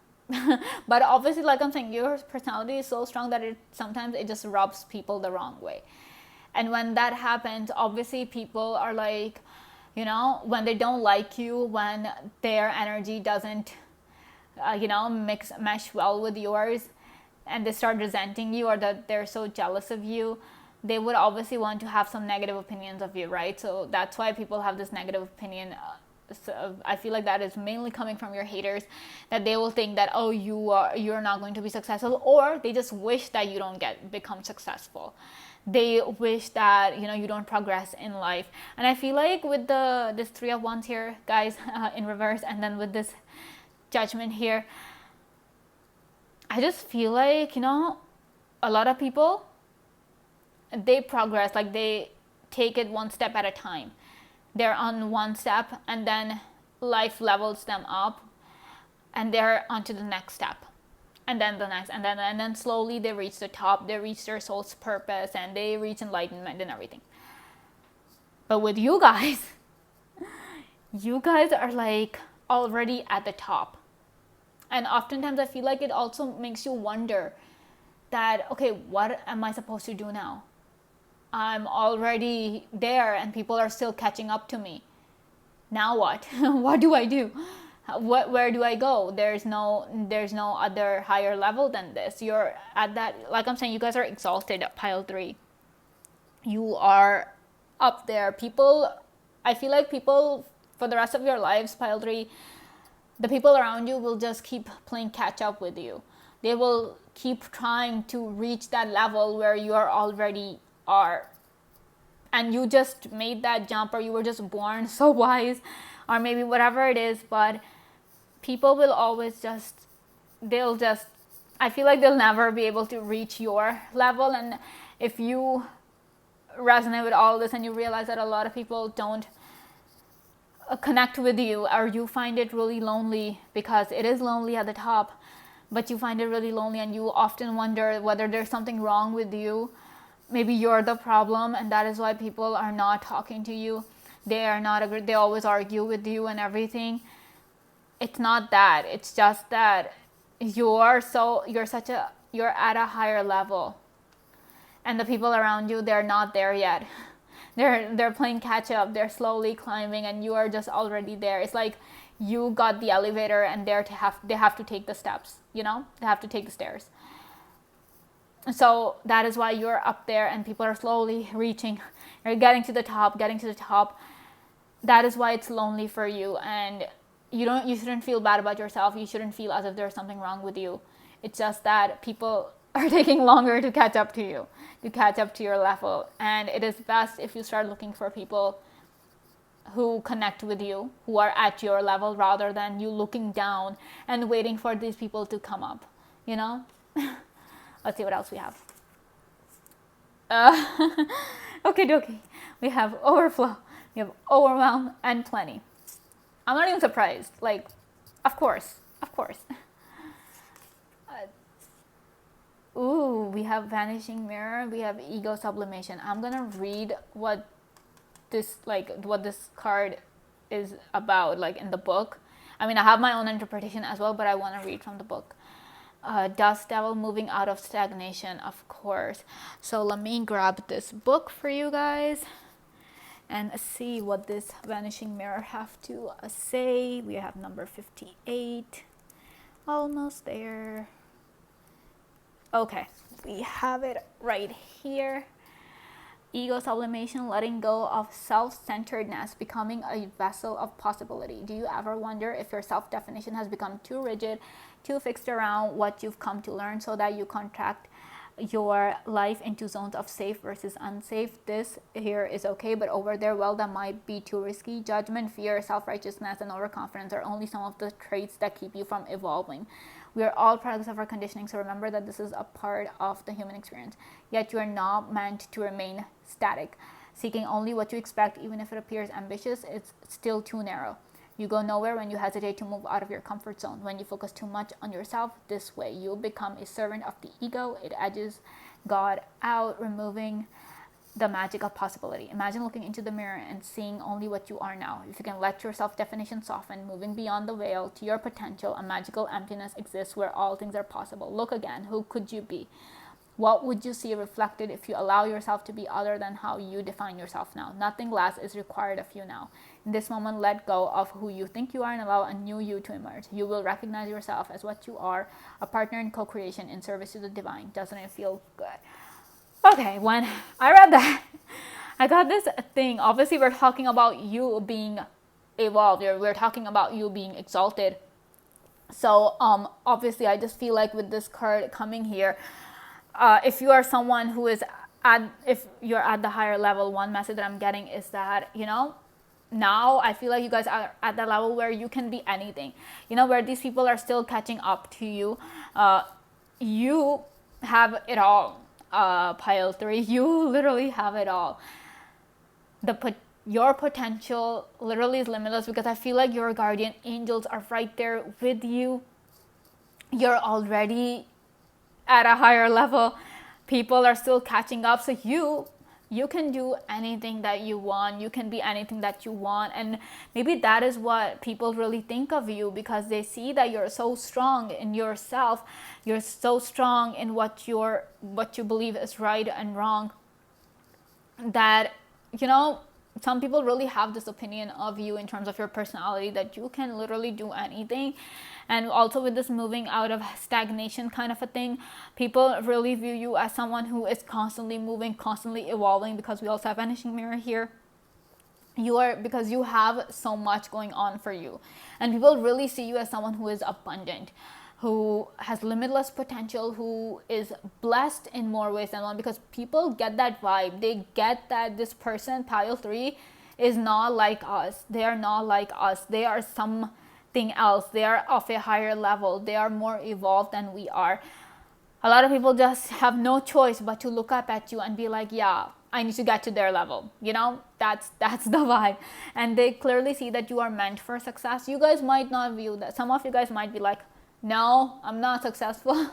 S1: But obviously, like I'm saying, your personality is so strong that sometimes it just rubs people the wrong way. And when that happens, obviously people are like, when they don't like you, when their energy doesn't, mesh well with yours, and they start resenting you, or that they're so jealous of you, they would obviously want to have some negative opinions of you, right? So that's why people have this negative opinion. So I feel like that is mainly coming from your haters, that they will think that, oh, you're not going to be successful, or they just wish that you don't become successful. They wish that you don't progress in life. And I feel like with this 3 of Wands here, guys, in reverse, and then with this Judgment here, I just feel like a lot of people, they progress, like they take it one step at a time. They're on one step, and then life levels them up, and they're onto the next step, and then the next, and then slowly they reach the top. They reach their soul's purpose, and they reach enlightenment and everything. But with you guys, you guys are like already at the top, and oftentimes I feel like it also makes you wonder that, okay, what am I supposed to do now? I'm already there and people are still catching up to me. Now what? What do I do? Where do I go? There's no other higher level than this. You're at that, like I'm saying, you guys are exalted at pile 3. You are up there. I feel like people for the rest of your lives, pile 3, the people around you will just keep playing catch up with you. They will keep trying to reach that level where you are already are, and you just made that jump, or you were just born so wise, or maybe whatever it is. But people will always I feel like they'll never be able to reach your level. And if you resonate with all this and you realize that a lot of people don't connect with you, or you find it really lonely, because it is lonely at the top, but you find it really lonely and you often wonder whether there's something wrong with you. Maybe you're the problem, and that is why people are not talking to you. They are not agree. They always argue with you and everything. It's not that. It's just that you're at a higher level, and the people around you, they're not there yet. They're playing catch up. They're slowly climbing, and you are just already there. It's like you got the elevator, and they have to take the steps. They have to take the stairs. So that is why you're up there, and people are slowly reaching. You're getting to the top. That is why it's lonely for you, and you shouldn't feel bad about yourself. You shouldn't feel as if there's something wrong with you. It's just that people are taking longer to catch up to you, to catch up to your level. And it is best if you start looking for people who connect with you, who are at your level, rather than you looking down and waiting for these people to come up. Let's see what else we have. Okay. We have overflow. We have overwhelm and plenty. I'm not even surprised. Like, of course. We have vanishing mirror. We have ego sublimation. I'm gonna read what this card is about, like in the book. I mean, I have my own interpretation as well, but I want to read from the book. Dust devil, moving out of stagnation, of course. So let me grab this book for you guys and see what this vanishing mirror have to say. We have number 58. Almost there. Okay, we have it right here. Ego sublimation, letting go of self-centeredness, becoming a vessel of possibility. Do you ever wonder if your self-definition has become too rigid, too fixed around what you've come to learn, so that you contract your life into zones of safe versus unsafe? This here is okay, but over there, well, that might be too risky. Judgment, fear, self-righteousness, and overconfidence are only some of the traits that keep you from evolving. We are all products of our conditioning, so remember that this is a part of the human experience. Yet you are not meant to remain static. Seeking only what you expect, even if it appears ambitious, it's still too narrow. You go nowhere when you hesitate to move out of your comfort zone. When you focus too much on yourself this way, you'll become a servant of the ego. It edges God out, removing the magic of possibility. Imagine looking into the mirror and seeing only what you are now. If you can let your self-definition soften, moving beyond the veil to your potential, a magical emptiness exists where all things are possible. Look again. Who could you be? What would you see reflected if you allow yourself to be other than how you define yourself now? Nothing less is required of you now. In this moment, let go of who you think you are and allow a new you to emerge. You will recognize yourself as what you are, a partner in co-creation in service to the divine. Doesn't it feel good? Okay, when I read that, I got this thing. Obviously, we're talking about you being evolved. We're talking about you being exalted. So, obviously, I just feel like with this card coming here, if you are someone who is if you're at the higher level, one message that I'm getting is that, now I feel like you guys are at that level where you can be anything, where these people are still catching up to you. You have it all. Pile 3, you literally have it all. Your potential literally is limitless, because I feel like your guardian angels are right there with you. You're already at a higher level. People are still catching up, so you can do anything that you want. You can be anything that you want. And maybe that is what people really think of you, because they see that you're so strong in yourself. You're so strong in what you believe is right and wrong, that, some people really have this opinion of you in terms of your personality, that you can literally do anything. And also with this moving out of stagnation kind of a thing, people really view you as someone who is constantly moving, constantly evolving, because we also have vanishing mirror here. Because you have so much going on for you. And people really see you as someone who is abundant, who has limitless potential, who is blessed in more ways than one, because people get that vibe. They get that this person, pile 3, is not like us. They are not like us. They are something else. They are of a higher level. They are more evolved than we are. A lot of people just have no choice but to look up at you and be like, yeah, I need to get to their level. That's the vibe. And they clearly see that you are meant for success. You guys might not view that. Some of you guys might be like, no, I'm not successful.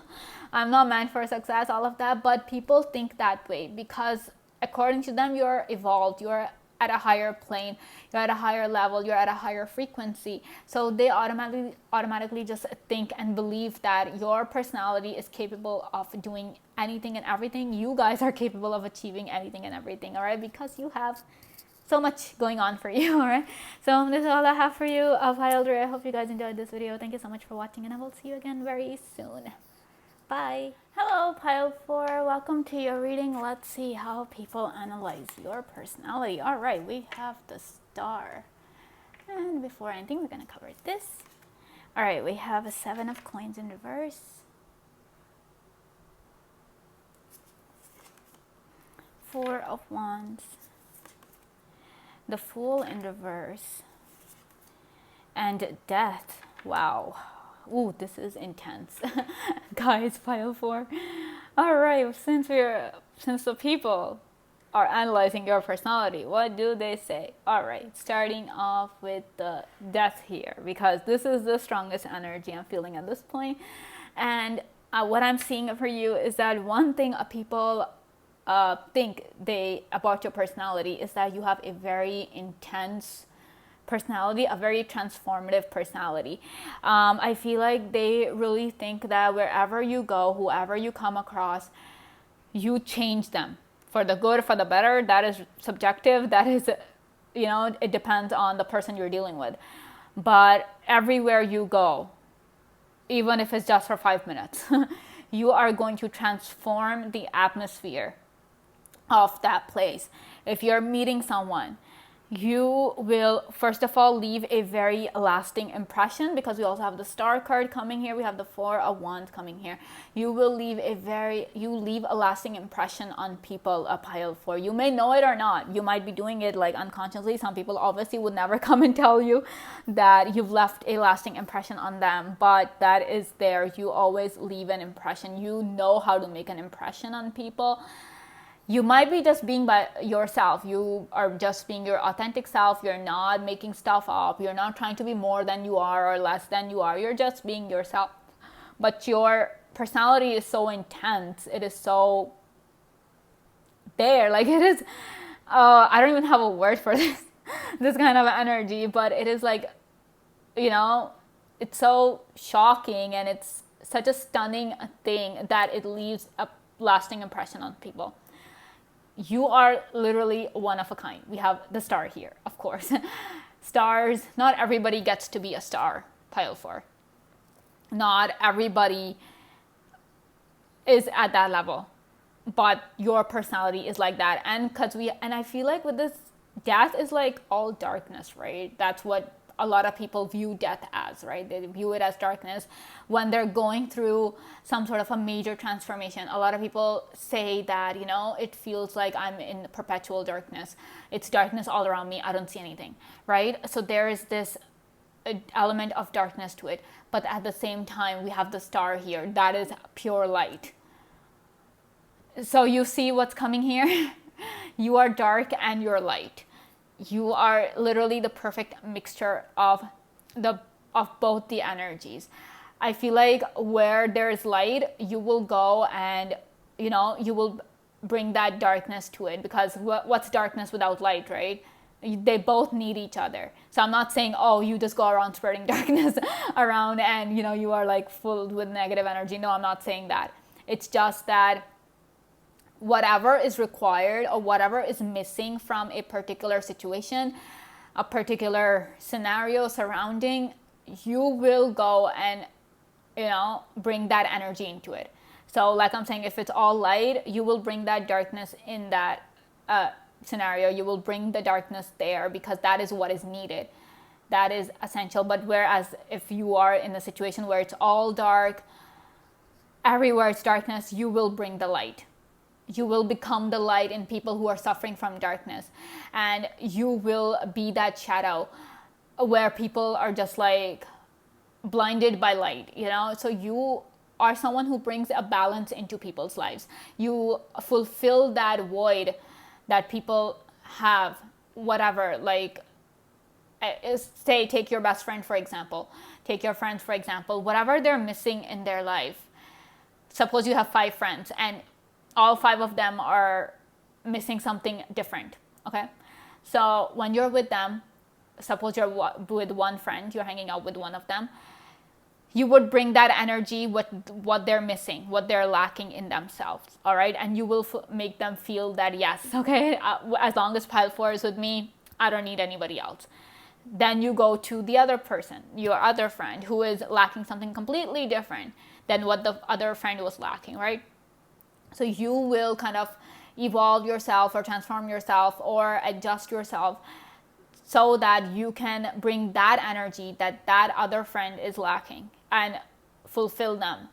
S1: I'm not meant for success, all of that. But people think that way because according to them, you're evolved, you're at a higher plane, you're at a higher level, you're at a higher frequency. So they automatically just think and believe that your personality is capable of doing anything and everything. You guys are capable of achieving anything and everything, all right? Because you have so much going on for you, all right? So this is all I have for you, Pile 3. I hope you guys enjoyed this video. Thank you so much for watching, and I will see you again very soon. Bye. Hello, Pile 4. Welcome to your reading. Let's see how people analyze your personality. All right, we have the Star. And before anything, we're going to cover this. All right, we have a 7 of Coins in reverse. 4 of Wands. The Fool in reverse. And Death. Wow. Ooh, this is intense. Guys, Pile 4. All right, since the people are analyzing your personality, what do they say? All right, starting off with the Death here, because this is the strongest energy I'm feeling at this point. And what I'm seeing for you is that one thing people think about your personality is that you have a very intense personality, a very transformative personality. I feel like they really think that wherever you go, whoever you come across, you change them for the good, for the better. That is subjective. That is, it depends on the person you're dealing with. But everywhere you go, even if it's just for 5 minutes, you are going to transform the atmosphere of that place. If you're meeting someone, you will first of all leave a very lasting impression, because we also have the Star card coming here. We have the 4 of Wands coming here. You leave a lasting impression on people, a Pile 4. You may know it or not. You might be doing it like unconsciously. Some people obviously would never come and tell you that you've left a lasting impression on them, but that is there. You always leave an impression. You know how to make an impression on people. You might be just being by yourself. You are just being your authentic self. You're not making stuff up. You're not trying to be more than you are or less than you are. You're just being yourself. But your personality is so intense. It is so there. Like it is, I don't even have a word for this kind of energy, but it is like, it's so shocking and it's such a stunning thing that it leaves a lasting impression on people. You are literally one of a kind. We have the Star here, of course. Stars, not everybody gets to be a star, Pile 4. Not everybody is at that level, but your personality is like that. And I feel like with this, Death is like all darkness, right? That's what a lot of people view death as, right? They view it as darkness when they're going through some sort of a major transformation. A lot of people say that, it feels like I'm in perpetual darkness. It's darkness all around me. I don't see anything, right? So there is this element of darkness to it. But at the same time, we have the Star here. That is pure light. So you see what's coming here? You are dark and you're light. You are literally the perfect mixture of both the energies. I feel like where there's light, you will go and, you will bring that darkness to it, because what's darkness without light, right? They both need each other. So I'm not saying, oh, you just go around spreading darkness around and, you are like filled with negative energy. No, I'm not saying that. It's just that whatever is required or whatever is missing from a particular situation, a particular scenario surrounding, you will go and, bring that energy into it. So like I'm saying, if it's all light, you will bring that darkness in that scenario. You will bring the darkness there because that is what is needed. That is essential. But whereas if you are in a situation where it's all dark, everywhere it's darkness, you will bring the light. You will become the light in people who are suffering from darkness. And you will be that shadow where people are just like blinded by light, So you are someone who brings a balance into people's lives. You fulfill that void that people have whatever, like, say, take your best friend for example, take your friends for example, whatever they're missing in their life. Suppose you have 5 friends and all 5 of them are missing something different, okay? So when you're with them, suppose you're with one friend, you're hanging out with one of them, you would bring that energy with what they're missing, what they're lacking in themselves, all right? And you will make them feel that, yes, okay, as long as pile 4 is with me, I don't need anybody else. Then you go to the other person, your other friend, who is lacking something completely different than what the other friend was lacking, right? So you will kind of evolve yourself or transform yourself or adjust yourself so that you can bring that energy that that other friend is lacking and fulfill them.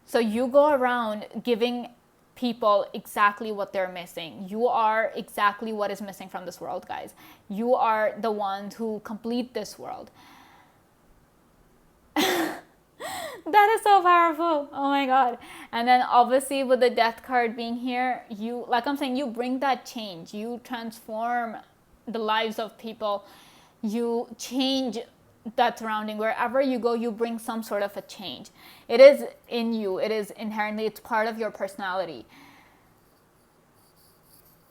S1: So you go around giving people exactly what they're missing. You are exactly what is missing from this world, guys. You are the ones who complete this world. That is so powerful. Oh my God. And then obviously with the death card being here, you, like I'm saying, you bring that change. You transform the lives of people. You change that surrounding. Wherever you go, you bring some sort of a change. It is in you. It is inherently, it's part of your personality.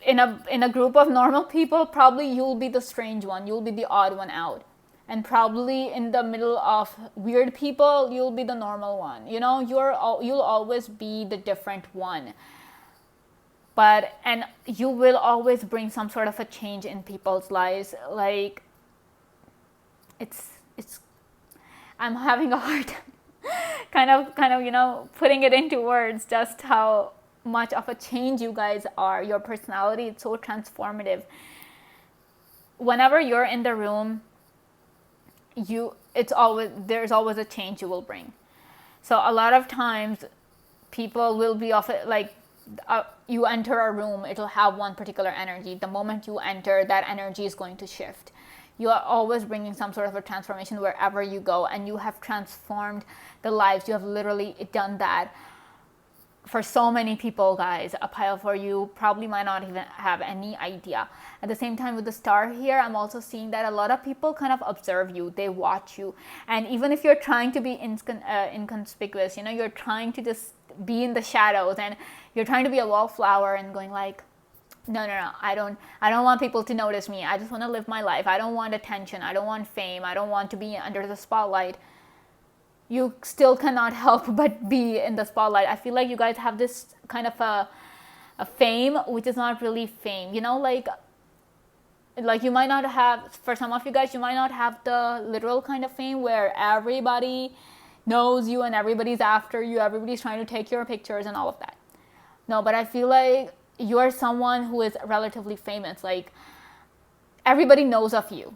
S1: In a group of normal people, probably you'll be the strange one. You'll be the odd one out. And probably in the middle of weird people, you'll be the normal one. You know, you'll always be the different one. And you will always bring some sort of a change in people's lives. Like, it's I'm having a hard time kind of, you know, putting it into words, just how much of a change you guys are. Your personality, it's so transformative. Whenever you're in the room, there's always a change you will bring. So a lot of times people will be you enter a room, it'll have one particular energy. The moment you enter, that energy is going to shift. You are always bringing some sort of a transformation wherever you go, and you have transformed the lives. You have literally done that for so many people, guys. A pile 4, you probably might not even have any idea. At the same time, with the star here, I'm also seeing that a lot of people kind of observe you, they watch you. And even if you're trying to be inconspicuous, you know, you're trying to just be in the shadows and you're trying to be a wallflower and going like, no, I don't want people to notice me. I just want to live my life. I don't want attention. I don't want fame. I don't want to be under the spotlight. You still cannot help but be in the spotlight. I feel like you guys have this kind of a fame, which is not really fame. You know, like you might not have, for some of you guys, you might not have the literal kind of fame where everybody knows you and everybody's after you. Everybody's trying to take your pictures and all of that. No, but I feel like you're someone who is relatively famous. Like, everybody knows of you.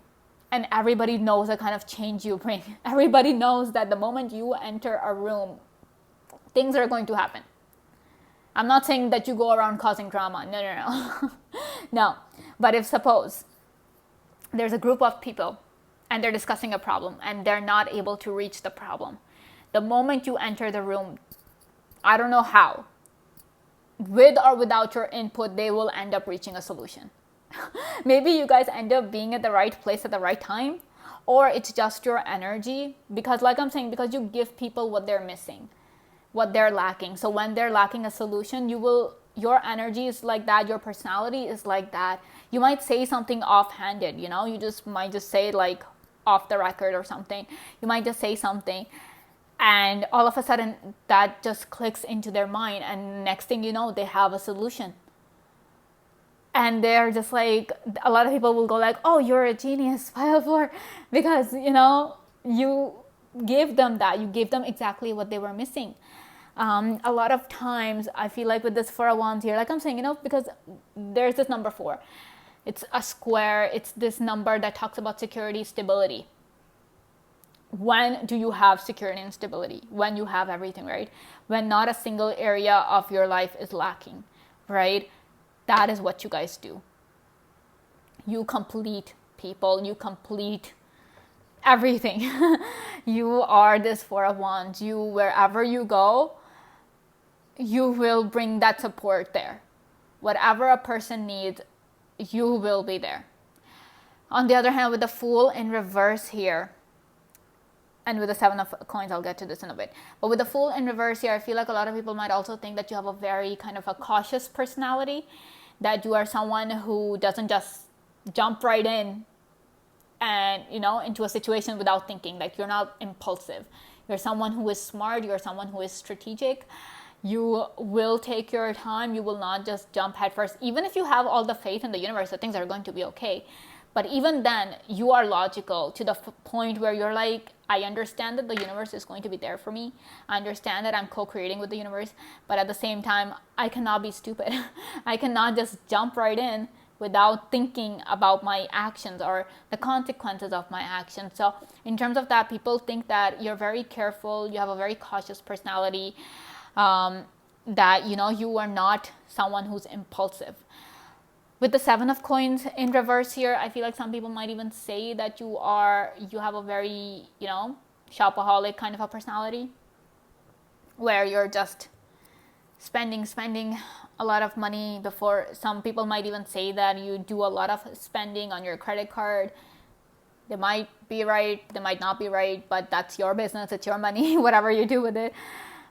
S1: And everybody knows the kind of change you bring. Everybody knows that the moment you enter a room, things are going to happen. I'm not saying that you go around causing drama. No. No. But if suppose there's a group of people and they're discussing a problem and they're not able to reach the problem, the moment you enter the room, I don't know how, with or without your input, they will end up reaching a solution. Maybe you guys end up being at the right place at the right time, or it's just your energy, because like I'm saying, because you give people what they're missing, what they're lacking. So when they're lacking a solution, your energy is like that, your personality is like that. You might say something offhanded, you know, you just might just say like off the record or something. You might just say something and all of a sudden that just clicks into their mind, and next thing you know, they have a solution. And they're just like, a lot of people will go like, oh, you're a genius, pile 4, because, you know, you gave them that. You gave them exactly what they were missing. A lot of times, I feel like with this 4 of Wands here, like I'm saying, you know, because there's this number 4. It's a square. It's this number that talks about security, stability. When do you have security and stability? When you have everything, right? When not a single area of your life is lacking, right? That is what you guys do. You complete people. You complete everything. You are this 4 of Wands. You, wherever you go, you will bring that support there. Whatever a person needs, you will be there. On the other hand, with the Fool in reverse here, and with the Seven of Coins, I'll get to this in a bit. But with the Fool in reverse here, I feel like a lot of people might also think that you have a very kind of a cautious personality, that you are someone who doesn't just jump right in and, you know, into a situation without thinking. Like, you're not impulsive. You're someone who is smart. You're someone who is strategic. You will take your time. You will not just jump headfirst. Even if you have all the faith in the universe that things are going to be okay. But even then, you are logical to the point where you're like, I understand that the universe is going to be there for me. I understand that I'm co-creating with the universe. But at the same time, I cannot be stupid. I cannot just jump right in without thinking about my actions or the consequences of my actions. So in terms of that, people think that you're very careful. You have a very cautious personality. That, you know, you are not someone who's impulsive. With the Seven of Coins in reverse here, I feel like some people might even say that you have a very, you know, shopaholic kind of a personality, where you're just spending a lot of money. Before, some people might even say that you do a lot of spending on your credit card. They might be right, they might not be right, but that's your business, it's your money, whatever you do with it.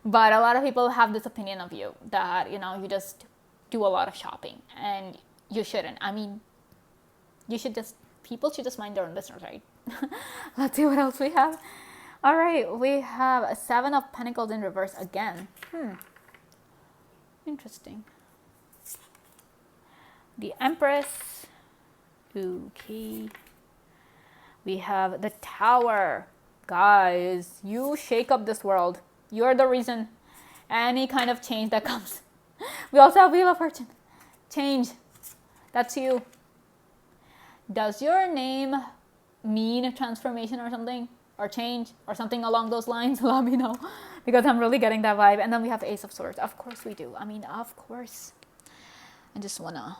S1: But a lot of people have this opinion of you that, you know, you just do a lot of shopping, and you shouldn't. I mean, people should just mind their own business, right? Let's see what else we have. All right, we have a Seven of Pentacles in reverse again. Interesting. The Empress. Okay. We have the Tower. Guys, you shake up this world. You're the reason any kind of change that comes. We also have Wheel of Fortune. Change. That's you. Does your name mean transformation or something? Or change? Or something along those lines? Let me know. Because I'm really getting that vibe. And then we have Ace of Swords. Of course we do. I mean, of course. I just wanna...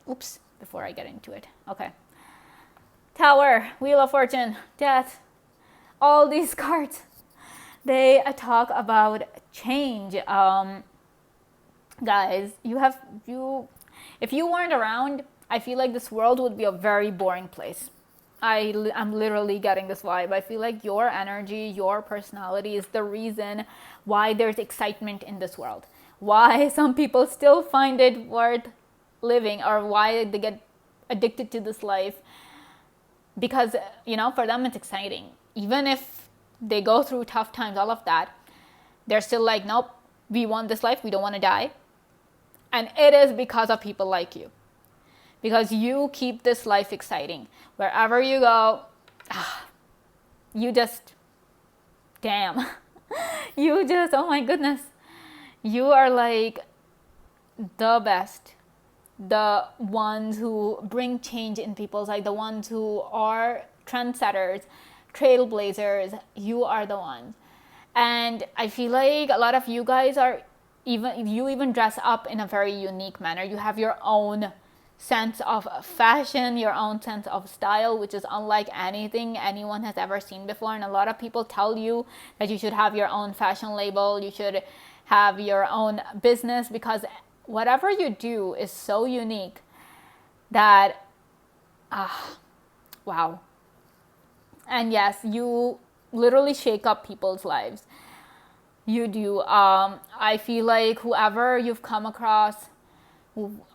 S1: Oops. Before I get into it. Okay. Tower. Wheel of Fortune. Death. All these cards. They talk about change. Guys, if you weren't around, I feel like this world would be a very boring place. I'm literally getting this vibe. I feel like your energy, your personality is the reason why there's excitement in this world. Why some people still find it worth living, or why they get addicted to this life. Because, you know, for them it's exciting. Even if they go through tough times, all of that, they're still like, nope, we want this life, we don't want to die. And it is because of people like you. Because you keep this life exciting. Wherever you go, you just, damn. You just, oh my goodness. You are like the best. The ones who bring change in people's life, the ones who are trendsetters, trailblazers. You are the ones. And I feel like a lot of you guys even dress up in a very unique manner. You have your own sense of fashion, your own sense of style, which is unlike anything anyone has ever seen before. And a lot of people tell you that you should have your own fashion label, you should have your own business, because whatever you do is so unique that, wow. And yes, you literally shake up people's lives. You do. I feel like whoever you've come across,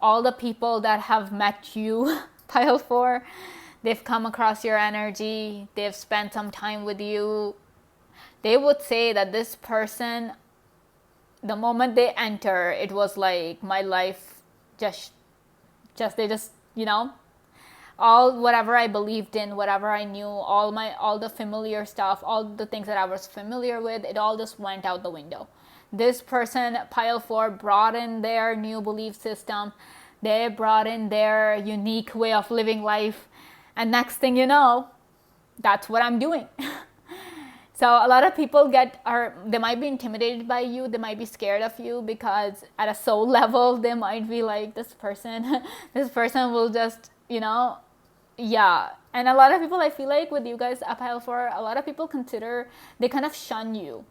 S1: all the people that have met you, pile 4, they've come across your energy, they've spent some time with you. They would say that this person, the moment they enter, it was like my life they just, you know, all whatever I believed in, whatever I knew, all the familiar stuff, all the things that I was familiar with, it all just went out the window. This person, pile 4, brought in their new belief system. They brought in their unique way of living life. And next thing you know, that's what I'm doing. So a lot of people they might be intimidated by you. They might be scared of you, because at a soul level, they might be like, this person will just, you know, yeah. And a lot of people, I feel like with you guys, pile 4, a lot of people they kind of shun you.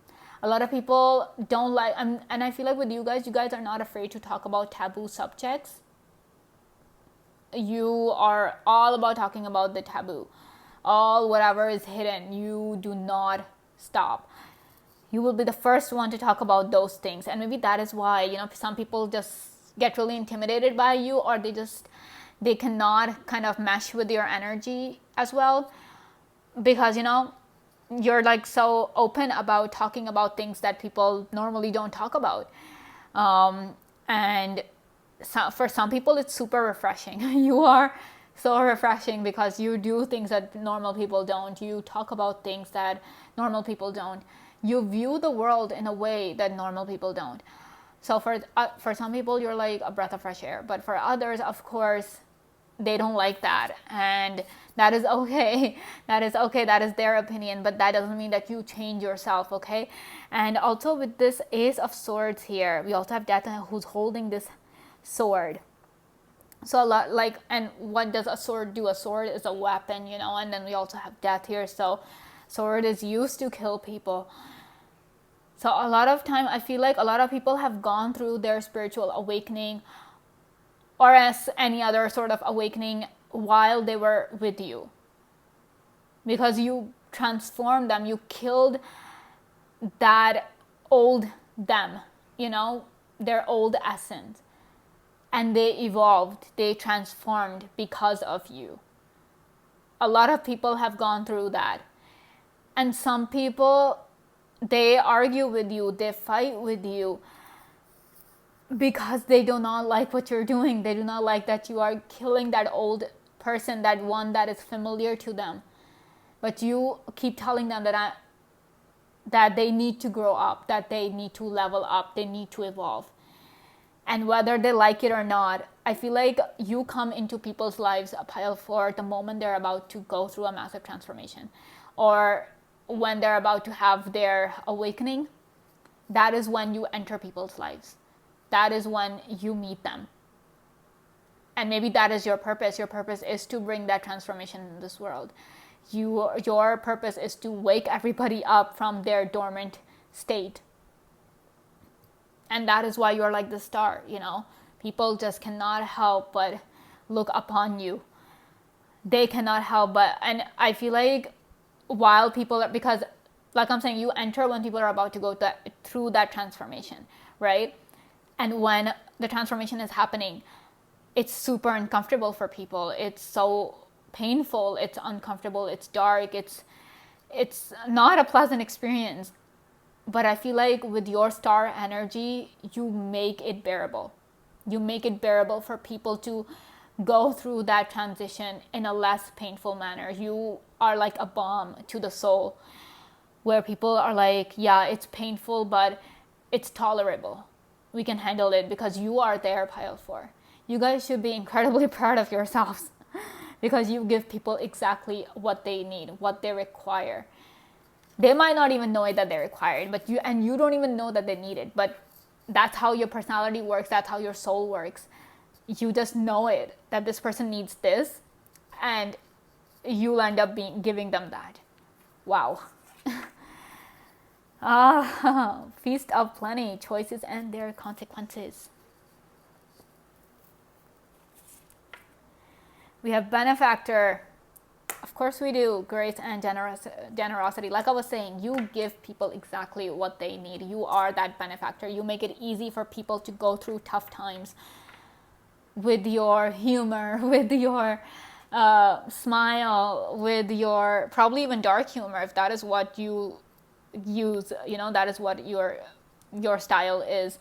S1: A lot of people don't like, and I feel like with you guys are not afraid to talk about taboo subjects. You are all about talking about the taboo. All whatever is hidden, you do not stop. You will be the first one to talk about those things. And maybe that is why, some people just get really intimidated by you, or they cannot kind of mesh with your energy as well, because you're like so open about talking about things that people normally don't talk about. And so for some people it's super refreshing. You are so refreshing because you do things that normal people don't. You talk about things that normal people don't. You view the world in a way that normal people don't. So for some people you're like a breath of fresh air, but for others, of course, they don't like that, and that is okay. That is okay. That is their opinion, but that doesn't mean that you change yourself, okay? And also with this Ace of Swords here, we also have Death who's holding this sword. So a lot like, and what does a sword do? A sword is a weapon, and then we also have Death here. So sword is used to kill people. So a lot of time I feel like a lot of people have gone through their spiritual awakening, or as any other sort of awakening, while they were with you, because you transformed them. You killed that old them, their old essence, and they evolved, they transformed because of you. A lot of people have gone through that, and some people, they argue with you, they fight with you, because they do not like what you're doing. They do not like that you are killing that old person, that one that is familiar to them. But you keep telling them that they need to grow up, that they need to level up, they need to evolve. And whether they like it or not, I feel like you come into people's lives, a Pile 4, the moment they're about to go through a massive transformation, or when they're about to have their awakening. That is when you enter people's lives. That is when you meet them. And maybe that is your purpose. Your purpose is to bring that transformation in this world. Your purpose is to wake everybody up from their dormant state. And that is why you're like the star, People just cannot help but look upon you. They cannot help but, and I feel like while people are, because like I'm saying, you enter when people are about to go through that transformation, right? And when the transformation is happening, it's super uncomfortable for people. It's so painful. It's uncomfortable. It's dark. It's not a pleasant experience. But I feel like with your star energy, you make it bearable. You make it bearable for people to go through that transition in a less painful manner. You are like a balm to the soul, where people are like, yeah, it's painful, but it's tolerable. We can handle it, because you are there, Pile 4. You guys should be incredibly proud of yourselves because you give people exactly what they need, what they require. They might not even know it that they require it, but you don't even know that they need it. But that's how your personality works. That's how your soul works. You just know it, that this person needs this, and you'll end up giving them that. Wow. Feast of Plenty, choices and their consequences. We have Benefactor. Of course we do. Grace and generosity. Like I was saying, you give people exactly what they need. You are that benefactor. You make it easy for people to go through tough times with your humor, with your smile, with your probably even dark humor, if that is what you use, that is what your style is.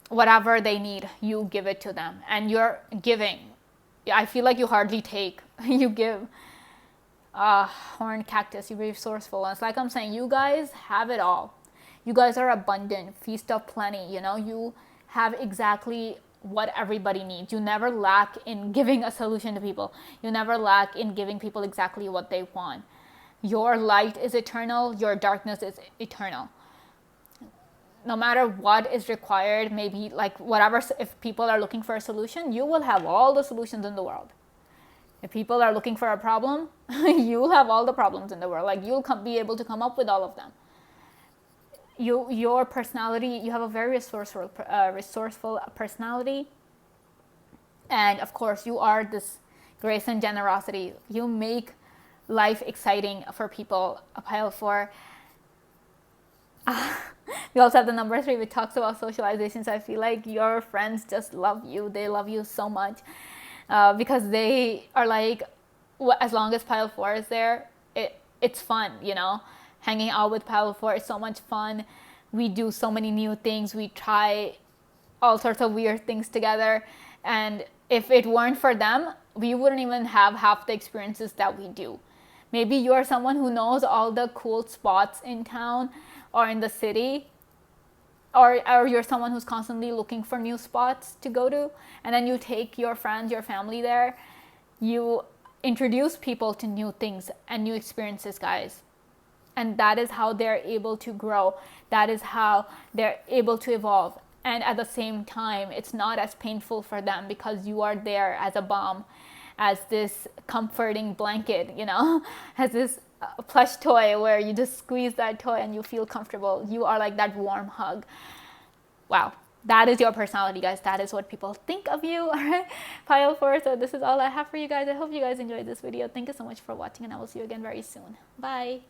S1: Whatever they need, you give it to them, and you're giving. I feel like you hardly take. You give. Horned Cactus, you're resourceful. And it's like I'm saying, you guys have it all. You guys are abundant, feast of plenty. You have exactly what everybody needs. You never lack in giving a solution to people. You never lack in giving people exactly what they want. Your light is eternal. Your darkness is eternal. No matter what is required, maybe like whatever, if people are looking for a solution, you will have all the solutions in the world. If people are looking for a problem, you'll have all the problems in the world. Like you'll be able to come up with all of them. Your personality, you have a very resourceful personality. And of course, you are this grace and generosity. You make life exciting for people. A pile 4. We also have the number 3, which talks about socialization. So I feel like your friends just love you. They love you so much because they are like, as long as pile 4 is there, it's fun, you know. Hanging out with pile 4 is so much fun. We do so many new things. We try all sorts of weird things together. And if it weren't for them, we wouldn't even have half the experiences that we do. Maybe you're someone who knows all the cool spots in town or in the city, or you're someone who's constantly looking for new spots to go to, and then you take your friends, your family there. You introduce people to new things and new experiences, guys. And that is how they're able to grow. That is how they're able to evolve. And at the same time, it's not as painful for them because you are there as a balm, as this comforting blanket, you know, as this plush toy where you just squeeze that toy and you feel comfortable. You are like that warm hug. Wow. That is your personality, guys. That is what people think of you. All right, pile 4. So this is all I have for you guys. I hope you guys enjoyed this video. Thank you so much for watching, and I will see you again very soon. Bye.